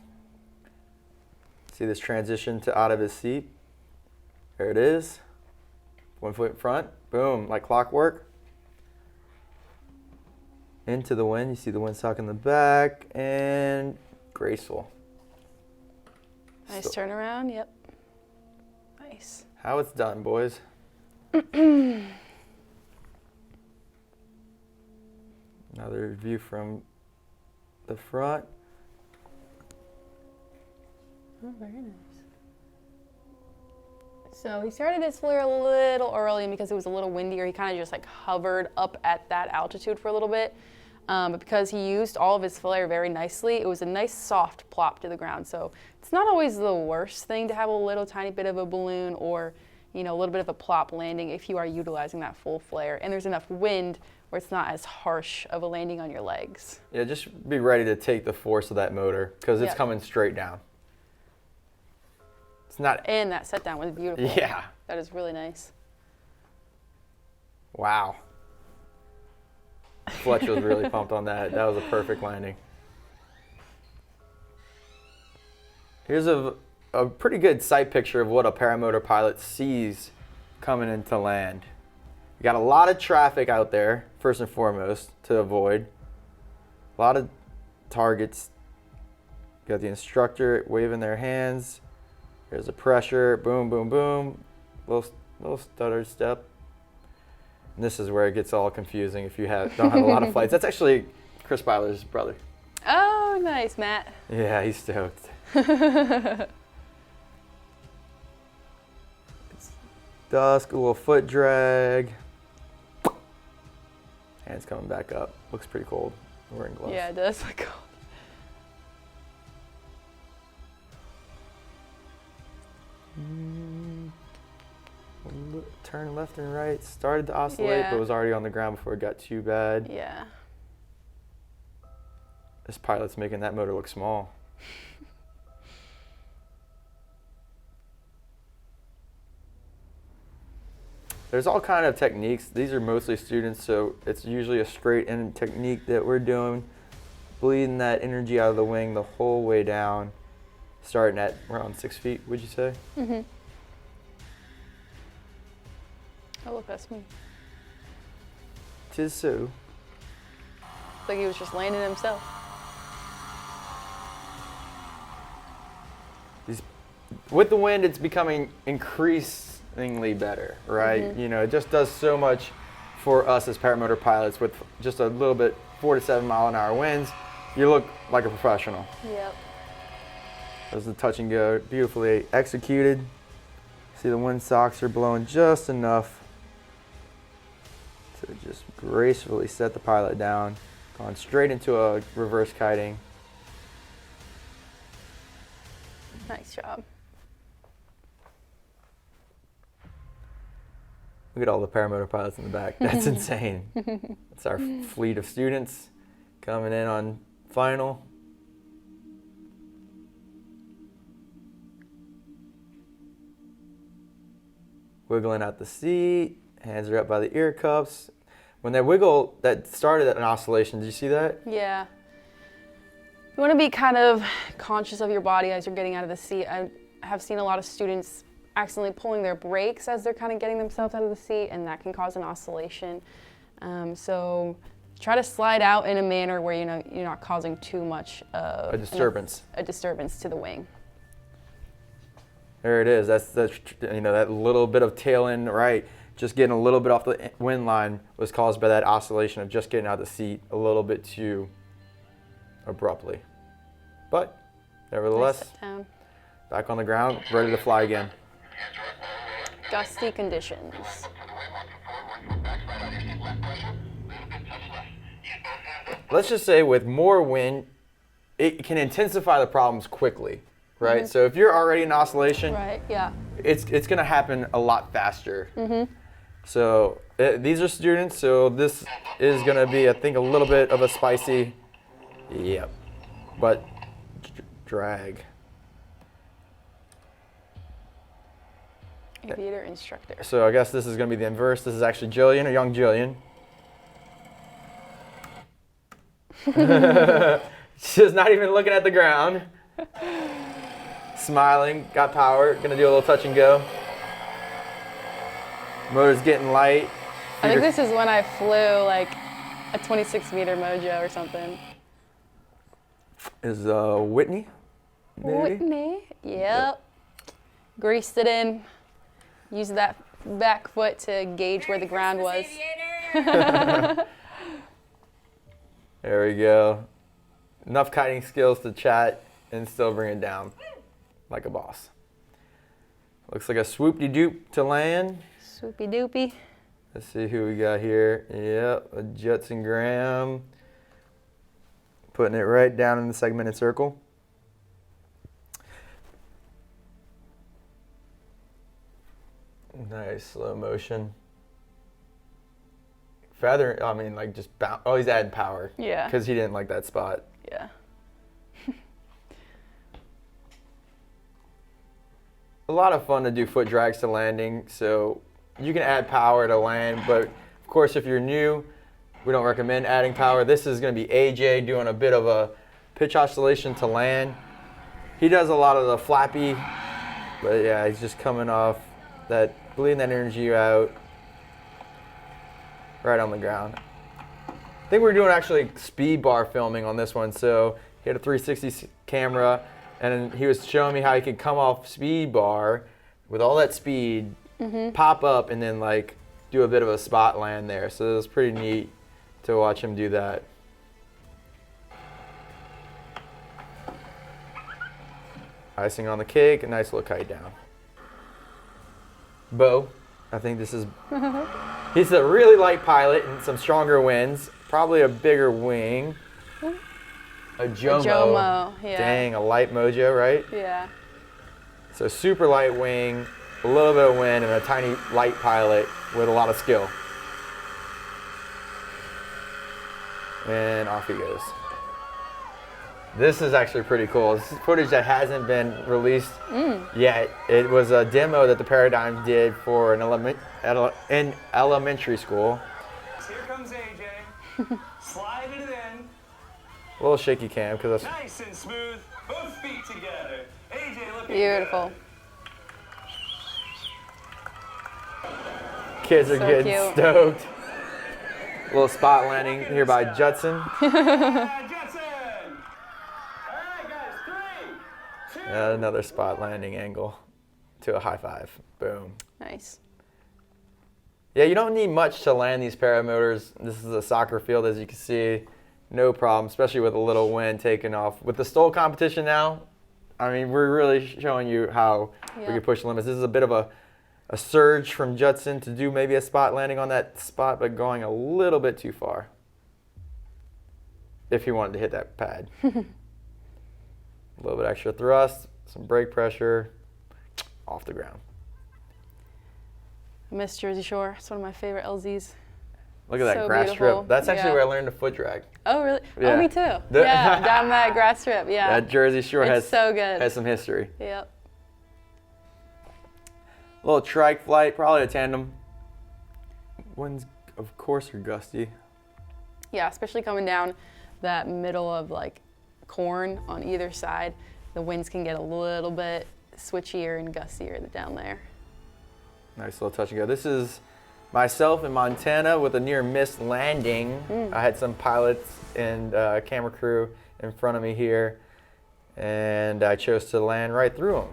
See this transition to out of his seat. There it is. 1 foot in front. Boom, like clockwork. Into the wind. You see the windsock in the back. And graceful. Nice turnaround, yep. Nice. How it's done, boys. Another view from the front. Oh, very nice. So he started his flare a little early, and because it was a little windier, he kind of just like hovered up at that altitude for a little bit. But because he used all of his flare very nicely, it was a nice soft plop to the ground. So it's not always the worst thing to have a little tiny bit of a balloon or, a little bit of a plop landing if you are utilizing that full flare and there's enough wind where it's not as harsh of a landing on your legs. Yeah, just be ready to take the force of that motor because it's coming straight down. It's not. And that set down was beautiful. Yeah. That is really nice. Wow. Fletch was really pumped on that. That was a perfect landing. Here's a pretty good sight picture of what a paramotor pilot sees coming into land. You got a lot of traffic out there, first and foremost, to avoid. A lot of targets. You got the instructor waving their hands. There's the pressure. Boom, boom, boom. Little stutter step. And this is where it gets all confusing if you don't have a lot of flights. That's actually Chris Byler's brother. Oh, nice, Matt. Yeah, he's stoked. Dusk, a little foot drag. Hands coming back up. Looks pretty cold. I'm wearing gloves. Yeah, it does look cold. Turn left and right. Started to oscillate, Yeah. but was already on the ground before it got too bad. Yeah. This pilot's making that motor look small. There's all kind of techniques. These are mostly students, so it's usually a straight in technique that we're doing. Bleeding that energy out of the wing the whole way down. Starting at around 6 feet, would you say? Mm-hmm. Oh, look, that's me. Tis so. It's like he was just landing himself. With the wind, it's becoming increasingly better, right? Mm-hmm. You know, it just does so much for us as paramotor pilots with just a little bit 4 to 7 mile an hour winds. You look like a professional. Yep. There's the touch and go, beautifully executed. See the wind socks are blowing just enough to just gracefully set the pilot down. Gone straight into a reverse kiting. Nice job. Look at all the paramotor pilots in the back. That's insane. It's our fleet of students coming in on final. Wiggling out the seat. Hands are up by the ear cuffs. When they wiggle, that started at an oscillation. Did you see that? Yeah. You want to be kind of conscious of your body as you're getting out of the seat. I have seen a lot of students accidentally pulling their brakes as they're kind of getting themselves out of the seat, and that can cause an oscillation. So try to slide out in a manner where you're not causing too much of A disturbance. a disturbance to the wing. There it is. That's that little bit of tail end right. Just getting a little bit off the wind line was caused by that oscillation of just getting out of the seat a little bit too abruptly. But nevertheless, Nice step down. back on the ground, ready to fly again. Gusty conditions. Let's just say with more wind, it can intensify the problems quickly, right? Mm-hmm. So if you're already in oscillation, Right, yeah. it's going to happen a lot faster. Mm-hmm. So these are students, so this is going to be, I think, a little bit of a spicy, yep, but drag. Aviator instructor. So I guess this is going to be the inverse. This is actually Gillian, or young Gillian. She's not even looking at the ground. Smiling, got power, gonna do a little touch and go. Motor's getting light. I think this is when I flew like a 26-meter Mojo or something. Is Whitney? Maybe? Whitney, yep. Greased it in. Used that back foot to gauge where the ground was. There we go. Enough kiting skills to chat and still bring it down like a boss. Looks like a swoop-de-doop to land. Swoopy doopy. Let's see who we got here. Yep, a Judson Graham. Putting it right down in the segmented circle. Nice, slow motion. Feather, I mean, like just bounce. Oh, he's adding power. Yeah. Because he didn't like that spot. Yeah. A lot of fun to do foot drags to landing, so you can add power to land, but of course if you're new, we don't recommend adding power. This is going to be AJ doing a bit of a pitch oscillation to land. He does a lot of the flappy, but yeah, he's just coming off that, bleeding that energy out right on the ground. I think we're doing actually speed bar filming on this one, so he had a 360 camera, and he was showing me how he could come off speed bar with all that speed, pop up, and then like do a bit of a spot land there. So it was pretty neat to watch him do that. Icing on the cake, a nice little kite down. Bo, I think this is, he's a really light pilot and some stronger winds, probably a bigger wing. A Jomo. Jomo, yeah. Dang, a light Mojo, right? Yeah. So super light wing, a little bit of wind and a tiny light pilot with a lot of skill. And off he goes. This is actually pretty cool. This is footage that hasn't been released yet. It was a demo that the Paradigm did for an elementary school. Here comes AJ. Sliding it in. A little shaky cam because that's Nice and smooth. Both feet together. AJ looking Beautiful. kids are So getting cute. stoked. A little spot landing here by Judson. good. Jetson. All right, guys. 3, 2. Another spot landing angle to a high five. Boom. Nice. Yeah, you don't need much to land these paramotors. This is a soccer field, as you can see. No problem, especially with a little wind taking off. With the STOL competition now, I mean, we're really showing you how we can push the limits. This is a bit of a surge from Judson to do maybe a spot landing on that spot, but going a little bit too far if he wanted to hit that pad. A little bit extra thrust, some brake pressure, off the ground. I miss Jersey Shore. It's one of my favorite LZs. Look at that So grass beautiful. strip. That's actually Yeah. where I learned to foot drag. Oh, really? Yeah. Oh, me too. Yeah, down that grass strip. Yeah. That Jersey Shore It's has so good. has some history. Yep. A little trike flight, probably a tandem. Winds, of course, are gusty. Yeah, especially coming down that middle of like corn on either side, the winds can get a little bit switchier and gustier down there. Nice little touch and go. This is myself in Montana with a near miss landing. I had some pilots and camera crew in front of me here, and I chose to land right through them,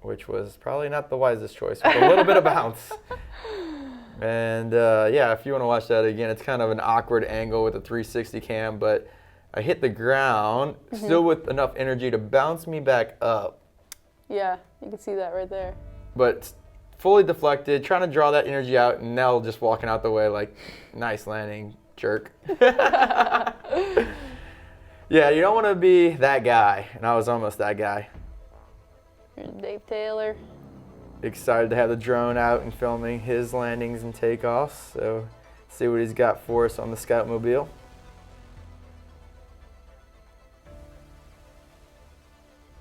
which was probably not the wisest choice, with a little bit of bounce. And yeah, if you want to watch that again, it's kind of an awkward angle with a 360 cam, but I hit the ground, still with enough energy to bounce me back up, Yeah, you can see that right there. but fully deflected, trying to draw that energy out, and Nell just walking out the way like, nice landing, jerk. Yeah, you don't want to be that guy, and I was almost that guy. Here's Dave Taylor. Excited to have the drone out and filming his landings and takeoffs, so see what he's got for us on the Scoutmobile.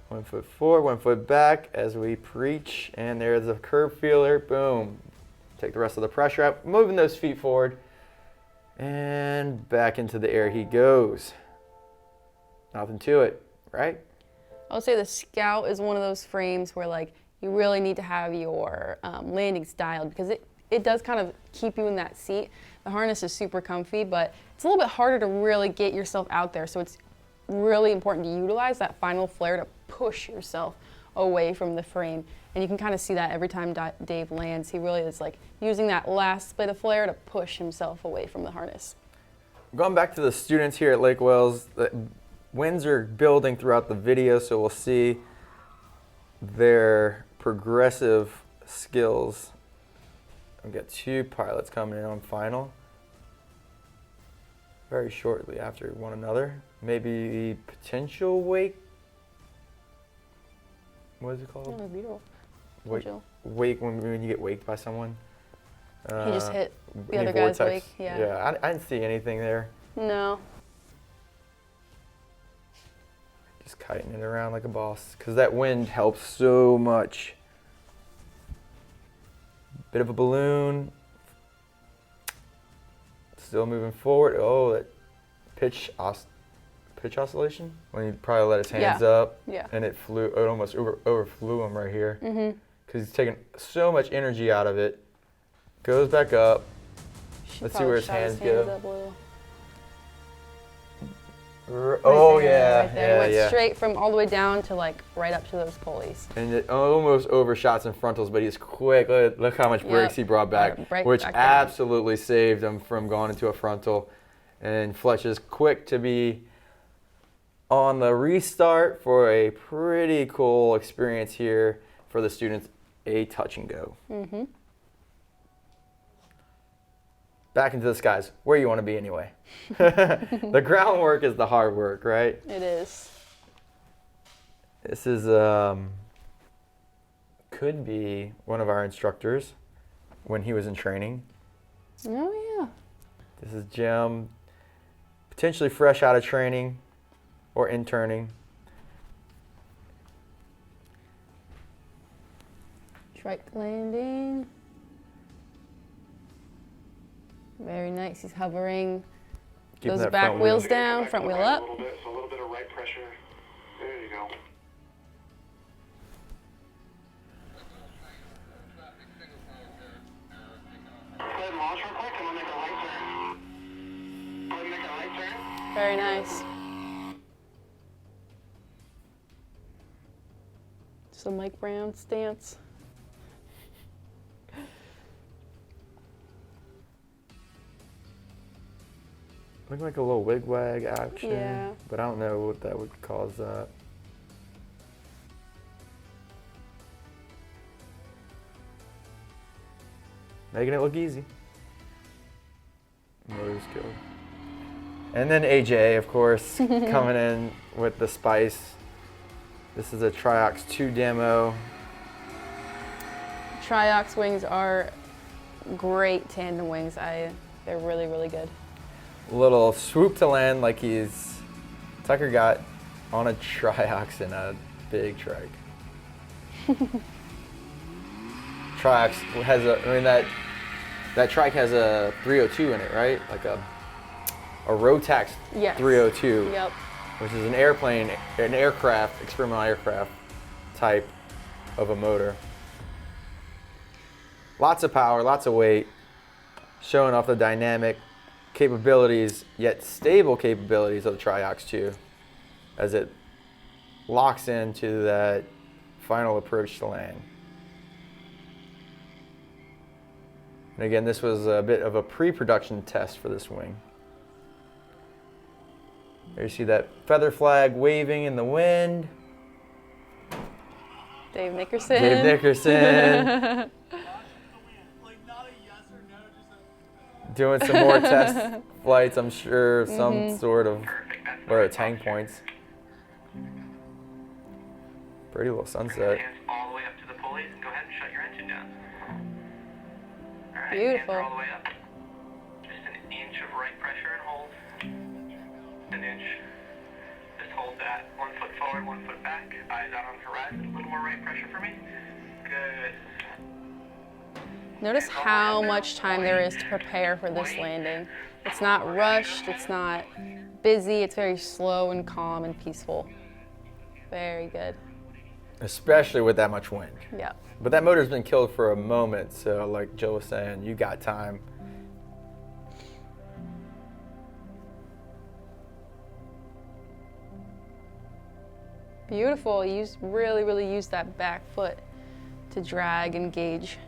One foot forward, 1 foot back as we preach, and there's a curve feeler, boom. Take the rest of the pressure out, moving those feet forward, and back into the air he goes. Nothing to it, right? I would say the Scout is one of those frames where like you really need to have your landings dialed because it does kind of keep you in that seat. The harness is super comfy, but it's a little bit harder to really get yourself out there. So it's really important to utilize that final flare to push yourself away from the frame. And you can kind of see that every time Dave lands. He really is like using that last bit of flare to push himself away from the harness. Going back to the students here at Lake Wales, the winds are building throughout the video, so we'll see their progressive skills. We've got 2 pilots coming in on final very shortly after one another. Maybe potential wake. What is it called? That was beautiful. Wake, Potential. wake when you get waked by someone. He just hit the any other guy's vortex. wake. Yeah. Yeah, I didn't see anything there. No. Just kiting it around like a boss, because that wind helps so much. Bit of a balloon. Still moving forward. Oh, that pitch oscillation? When he probably let his hands up, Yeah. and it almost overflew him right here. Because he's taking so much energy out of it. Goes back up. Let's see where his hands go. Up a little. Oh Right there, yeah, right there. yeah, Went yeah. straight from all the way down to like right up to those pulleys. And it almost overshot some frontals, but he's quick. Look how much brakes he brought back, Right which back down. absolutely saved him from going into a frontal. And Fletch is quick to be on the restart for a pretty cool experience here for the students, a touch and go. Back into the skies, where you want to be anyway. The groundwork is the hard work, right? It is. This is could be one of our instructors when he was in training. Oh yeah. This is Jim, potentially fresh out of training or interning. Trike landing. Very nice. He's hovering. Keeping Those that back front wheels wheel. down, front wheel up. A little bit, so a little bit of right pressure. There you go. Go ahead and launch real quick. I'm gonna make a right turn. Go ahead and make a right turn. Very nice. So Mike Brown stance. Looking like a little wig-wag action, Yeah. but I don't know what that would cause that. Making it look easy. Motor's killed. And then AJ, of course, coming in with the spice. This is a Triox 2 demo. Triox wings are great tandem wings. They're really, really good. Little swoop to land like Tucker got on a Triox in a big trike. Triox has that trike has a 302 in it, right? Like a Rotax Yes. 302, Yep. which is an experimental aircraft type of a motor. Lots of power, lots of weight, showing off the dynamic capabilities, yet stable capabilities of the Triox 2 as it locks into that final approach to land. And again, this was a bit of a pre-production test for this wing. There you see that feather flag waving in the wind. Dave Nickerson. Dave Nickerson. Doing some more test flights, I'm sure, some sort of, what are tank points. Pretty little sunset. Hands all the way up to the pulleys and go ahead and shut your engine down. All right, Beautiful. hands are all the way up. Just an inch of right pressure and hold. An inch. Just hold that. 1 foot forward, 1 foot back. Eyes out on the horizon. A little more right pressure for me. Good. Notice how much time there is to prepare for this landing. It's not rushed, it's not busy, it's very slow and calm and peaceful. Very good. Especially with that much wind. Yeah. But that motor's been killed for a moment, so like Joe was saying, you got time. Beautiful. You really use that back foot to drag and gauge.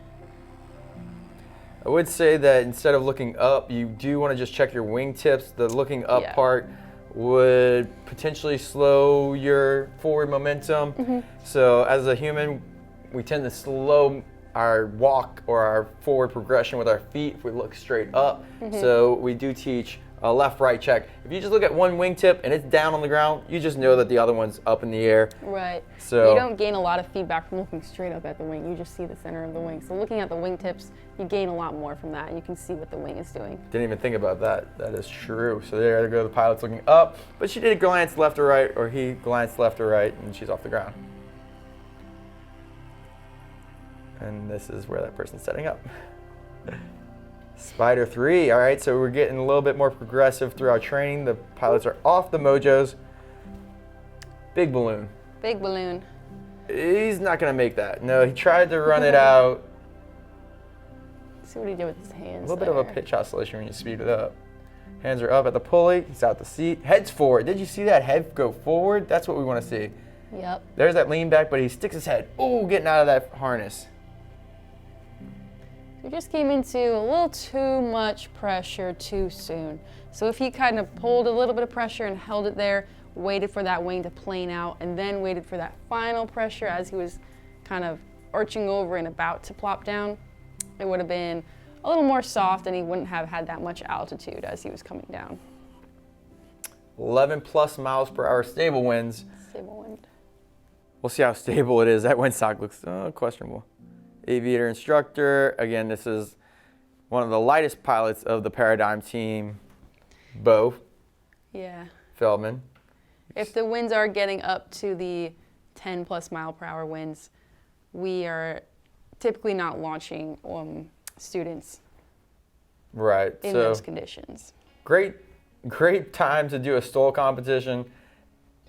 I would say that instead of looking up, you do want to just check your wingtips. The looking up Yeah. part would potentially slow your forward momentum. So as a human, we tend to slow our walk or our forward progression with our feet if we look straight up. So we do teach a left-right check. If you just look at one wingtip and it's down on the ground, you just know that the other one's up in the air. Right. So- you don't gain a lot of feedback from looking straight up at the wing. You just see the center of the wing. So looking at the wingtips, you gain a lot more from that, and you can see what the wing is doing. Didn't even think about that. That is true. So there go the pilot's looking up, but she did glance left or right, or he glanced left or right, and she's off the ground. And this is where that person's setting up. Spider 3, all right, so we're getting a little bit more progressive through our training. The pilots are off the mojos. Big balloon. Big balloon. He's not gonna make that. No, he tried to run it out. See what he did with his A hands. little bit of a there. pitch oscillation when you speed it up. Hands are up at the pulley, he's out the seat. Head's forward. Did you see that head go forward? That's what we wanna see. Yep. There's that lean back, but he sticks his head. Ooh, getting out of that harness. You just came into a little too much pressure too soon. So if he kind of pulled a little bit of pressure and held it there, waited for that wing to plane out, and then waited for that final pressure as he was kind of arching over and about to plop down, it would have been a little more soft and he wouldn't have had that much altitude as he was coming down. 11 plus miles per hour stable winds. Stable wind. We'll see how stable it is. That windsock looks questionable. Aviator instructor. Again, this is one of the lightest pilots of the Paradigm team, Bo Yeah. Feldman. If the winds are getting up to the 10 plus mile per hour winds, we are typically not launching students Right. in so those conditions. great time to do a STOL competition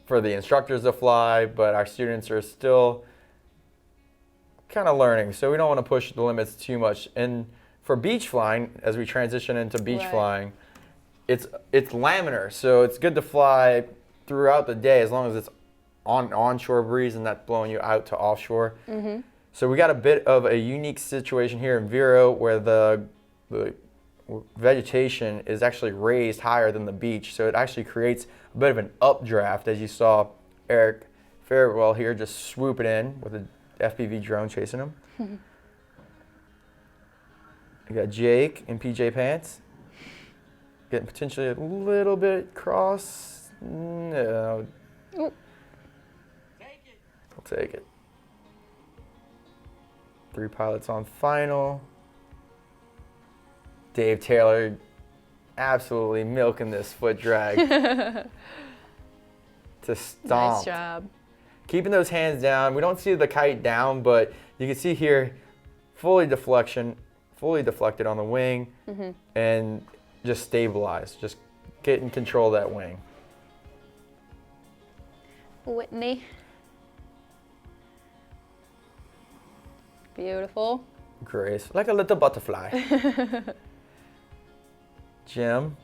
for the instructors to fly, but our students are still kind of learning, so we don't want to push the limits too much. And for beach flying, as we transition into beach Right. flying, it's laminar, so it's good to fly throughout the day as long as it's on onshore breeze and not blowing you out to offshore. So we got a bit of a unique situation here in Vero where the vegetation is actually raised higher than the beach, so it actually creates a bit of an updraft, as you saw Eric Fairwell here just swooping in with a FPV drone chasing him. You got Jake in PJ pants, getting potentially a little bit cross. No. Ooh. I'll take it. 3 pilots on final. Dave Taylor absolutely milking this foot drag to stomp. Nice job. Keeping those hands down. We don't see the kite down, but you can see here fully deflected on the wing and just stabilized. Just get in control of that wing. Whitney. Beautiful. Grace, like a little butterfly. Jim.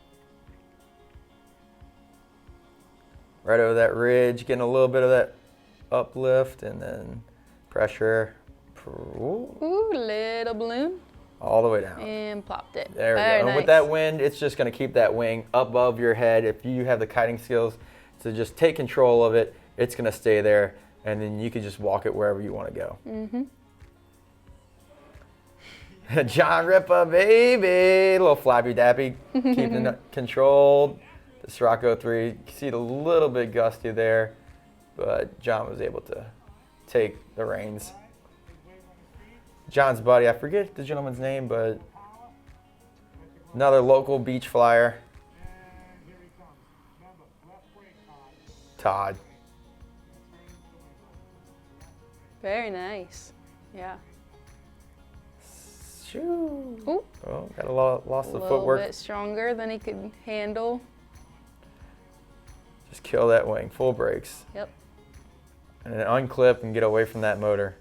Right over that ridge, getting a little bit of that uplift and then pressure. Ooh, little balloon. All the way down. And plopped it. There we Very go. And nice. with that wind, it's just going to keep that wing above your head. If you have the kiting skills to just take control of it, it's going to stay there, and then you can just walk it wherever you want to go. John Ripa, baby. A little flappy dappy, keeping it controlled. The Sirocco 3, you can see it a little bit gusty there, but John was able to take the reins. John's buddy, I forget the gentleman's name, but another local beach flyer. Todd. Very nice. Yeah. Shoo. Ooh. Oh, got a lot, lost A the little footwork. bit stronger than he could handle. Just kill that wing, full brakes. Yep. And then unclip and get away from that motor.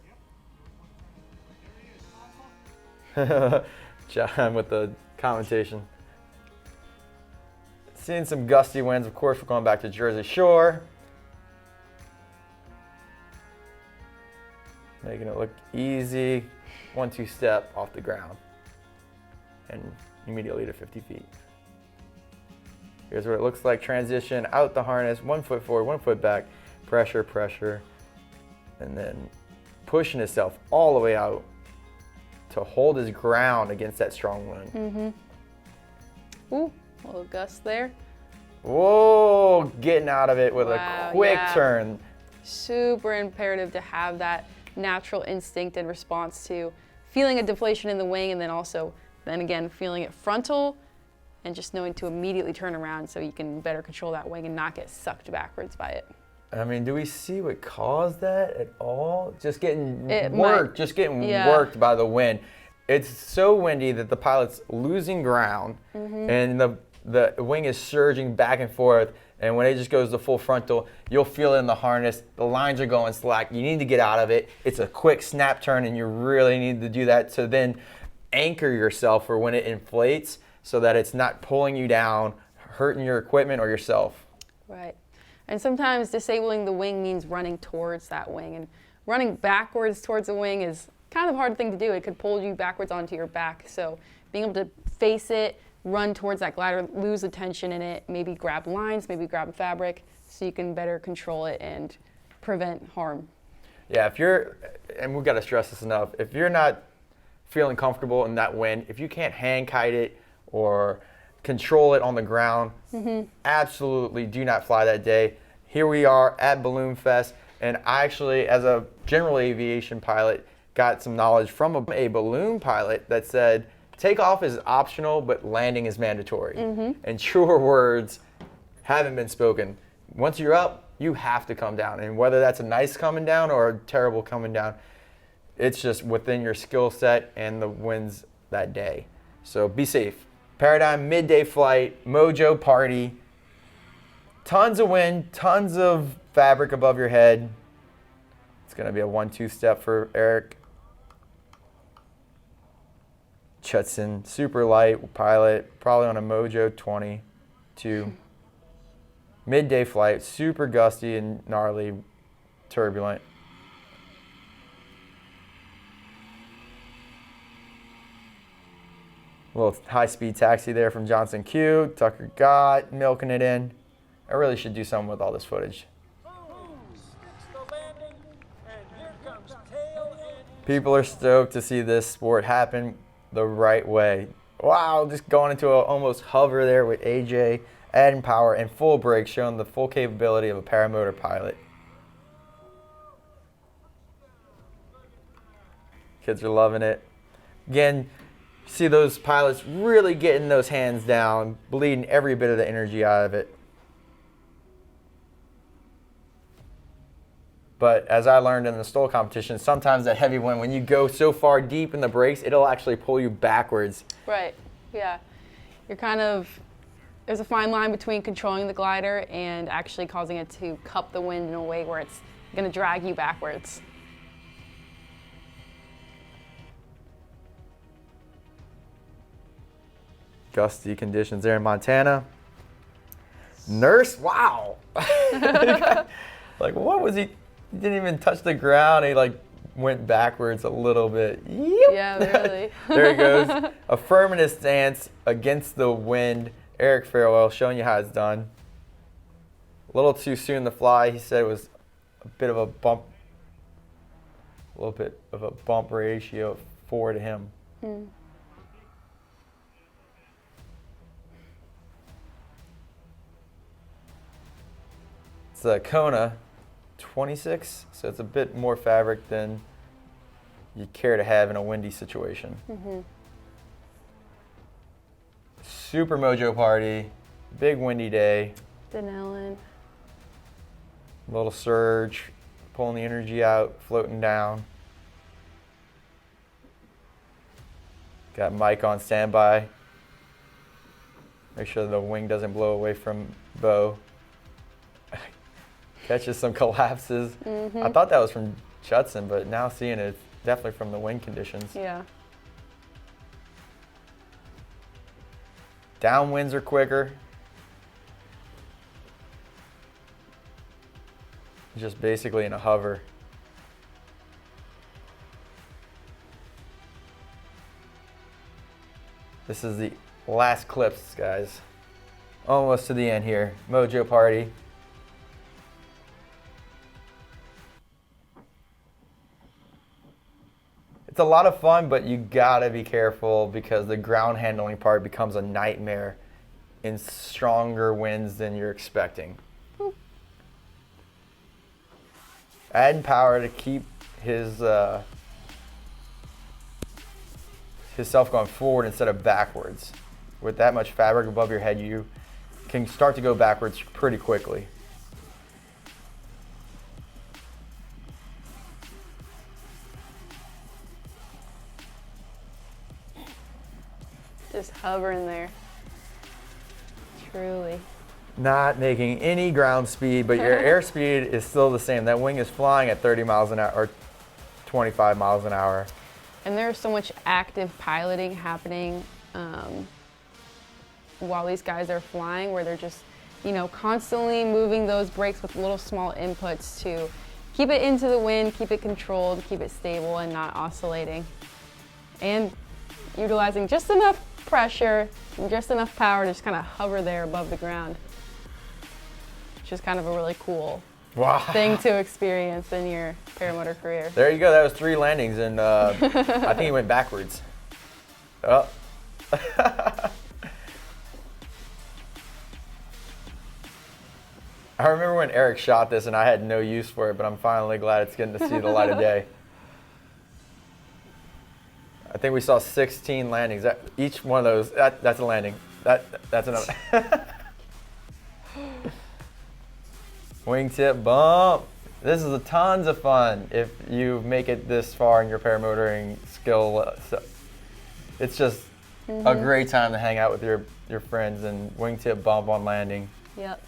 John with the commentation. Seeing some gusty winds. Of course, we're going back to Jersey Shore. Making it look easy. 1-2 step off the ground. And immediately to 50 feet. Here's what it looks like. Transition out the harness. 1 foot forward, 1 foot back. Pressure, pressure. And then pushing himself all the way out to hold his ground against that strong wind. Ooh, a little gust there. Whoa, getting out of it with Wow, a quick yeah. turn. Super imperative to have that natural instinct in response to feeling a deflation in the wing, and then also, then again, feeling it frontal and just knowing to immediately turn around so you can better control that wing and not get sucked backwards by it. I mean, do we see what caused that at all? Just getting It worked, might- just getting yeah. worked by the wind. It's so windy that the pilot's losing ground, and the wing is surging back and forth. And when it just goes to full frontal, you'll feel it in the harness. The lines are going slack. You need to get out of it. It's a quick snap turn, and you really need to do that to then anchor yourself for when it inflates so that it's not pulling you down, hurting your equipment or yourself. Right. And sometimes disabling the wing means running towards that wing. And running backwards towards the wing is kind of a hard thing to do. It could pull you backwards onto your back. So being able to face it, run towards that glider, lose the tension in it, maybe grab lines, maybe grab fabric, so you can better control it and prevent harm. Yeah, if you're, and we've got to stress this enough, if you're not feeling comfortable in that wind, if you can't hand kite it or control it on the ground, absolutely do not fly that day. Here we are at Balloon Fest. And I actually, as a general aviation pilot, got some knowledge from a balloon pilot that said takeoff is optional, but landing is mandatory. And truer words haven't been spoken. Once you're up, you have to come down. And whether that's a nice coming down or a terrible coming down, it's just within your skill set and the winds that day. So be safe. Paradigm midday flight, mojo party, tons of wind, tons of fabric above your head. It's gonna be a 1-2 step for Eric. Chutson, super light pilot, probably on a mojo 22. Midday flight, super gusty and gnarly, turbulent. A little high-speed taxi there from Johnson Q. Tucker Gott milking it in. I really should do something with all this footage. People are stoked to see this sport happen the right way. Wow, just going into a almost hover there with AJ, adding power and full brakes, showing the full capability of a paramotor pilot. Kids are loving it. Again, see those pilots really getting those hands down, bleeding every bit of the energy out of it. But as I learned in the STOL competition, sometimes that heavy wind, when you go so far deep in the brakes, it'll actually pull you backwards. Right, yeah. You're kind of, there's a fine line between controlling the glider and actually causing it to cup the wind in a way where it's gonna drag you backwards. Gusty conditions there in Montana. Nurse, wow. Like, what was he? He didn't even touch the ground. He like went backwards a little bit. Yep. Yeah, really. There he goes. Affirmative stance against the wind. Eric Farewell showing you how it's done. A little too soon to fly. He said it was a bit of a bump. A little bit of a bump ratio of 4 to him. It's a Kona 26, so it's a bit more fabric than you care to have in a windy situation. Super mojo party, big windy day. Denellen. Little surge, pulling the energy out, floating down. Got Mike on standby. Make sure the wing doesn't blow away from Bo. Catches some collapses. I thought that was from Judson, but now seeing it, it's definitely from the wind conditions. Yeah. Downwinds are quicker. Just basically in a hover. This is the last clips, guys. Almost to the end here. Mojo party. It's a lot of fun, but you gotta be careful because the ground handling part becomes a nightmare in stronger winds than you're expecting. Adding power to keep himself going forward instead of backwards. With that much fabric above your head, you can start to go backwards pretty quickly. Just hovering there. Truly. Not making any ground speed, but your airspeed is still the same. That wing is flying at 30 miles an hour or 25 miles an hour. And there's so much active piloting happening while these guys are flying, where they're just, you know, constantly moving those brakes with little small inputs to keep it into the wind, keep it controlled, keep it stable and not oscillating. And utilizing just enough pressure and just enough power to just kind of hover there above the ground. Which is kind of a really cool thing to experience in your paramotor career. There you go. That was 3 landings, and I think he went backwards. Oh. I remember when Eric shot this and I had no use for it, but I'm finally glad it's getting to see the light of day. I think we saw 16 landings. Each one of those, that's a landing. That's another. Wingtip bump. This is tons of fun if you make it this far in your paramotoring skill. So it's just a great time to hang out with your friends and wingtip bump on landing. Yep.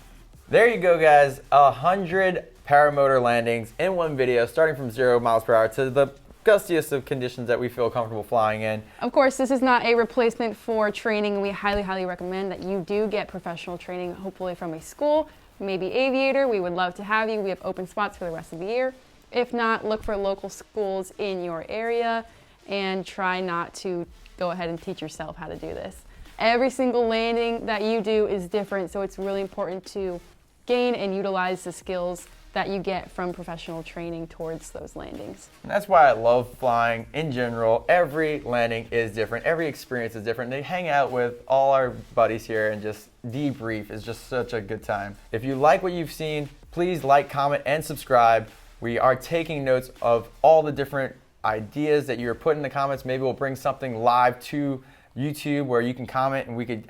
There you go, guys. 100 paramotor landings in one video, starting from 0 miles per hour to the gustiest of conditions that we feel comfortable flying in. Of course, this is not a replacement for training. We highly, highly recommend that you do get professional training, hopefully from a school, maybe Aviator. We would love to have you. We have open spots for the rest of the year. If not, look for local schools in your area and try not to go ahead and teach yourself how to do this. Every single landing that you do is different, so it's really important to gain and utilize the skills that you get from professional training towards those landings. And that's why I love flying in general. Every landing is different. Every experience is different. They hang out with all our buddies here and just debrief is just such a good time. If you like what you've seen, please like, comment, and subscribe. We are taking notes of all the different ideas that you're putting in the comments. Maybe we'll bring something live to YouTube where you can comment and we could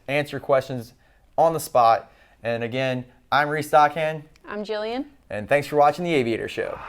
answer questions on the spot. And again, I'm Reese. I'm Gillian. And thanks for watching The Aviator Show.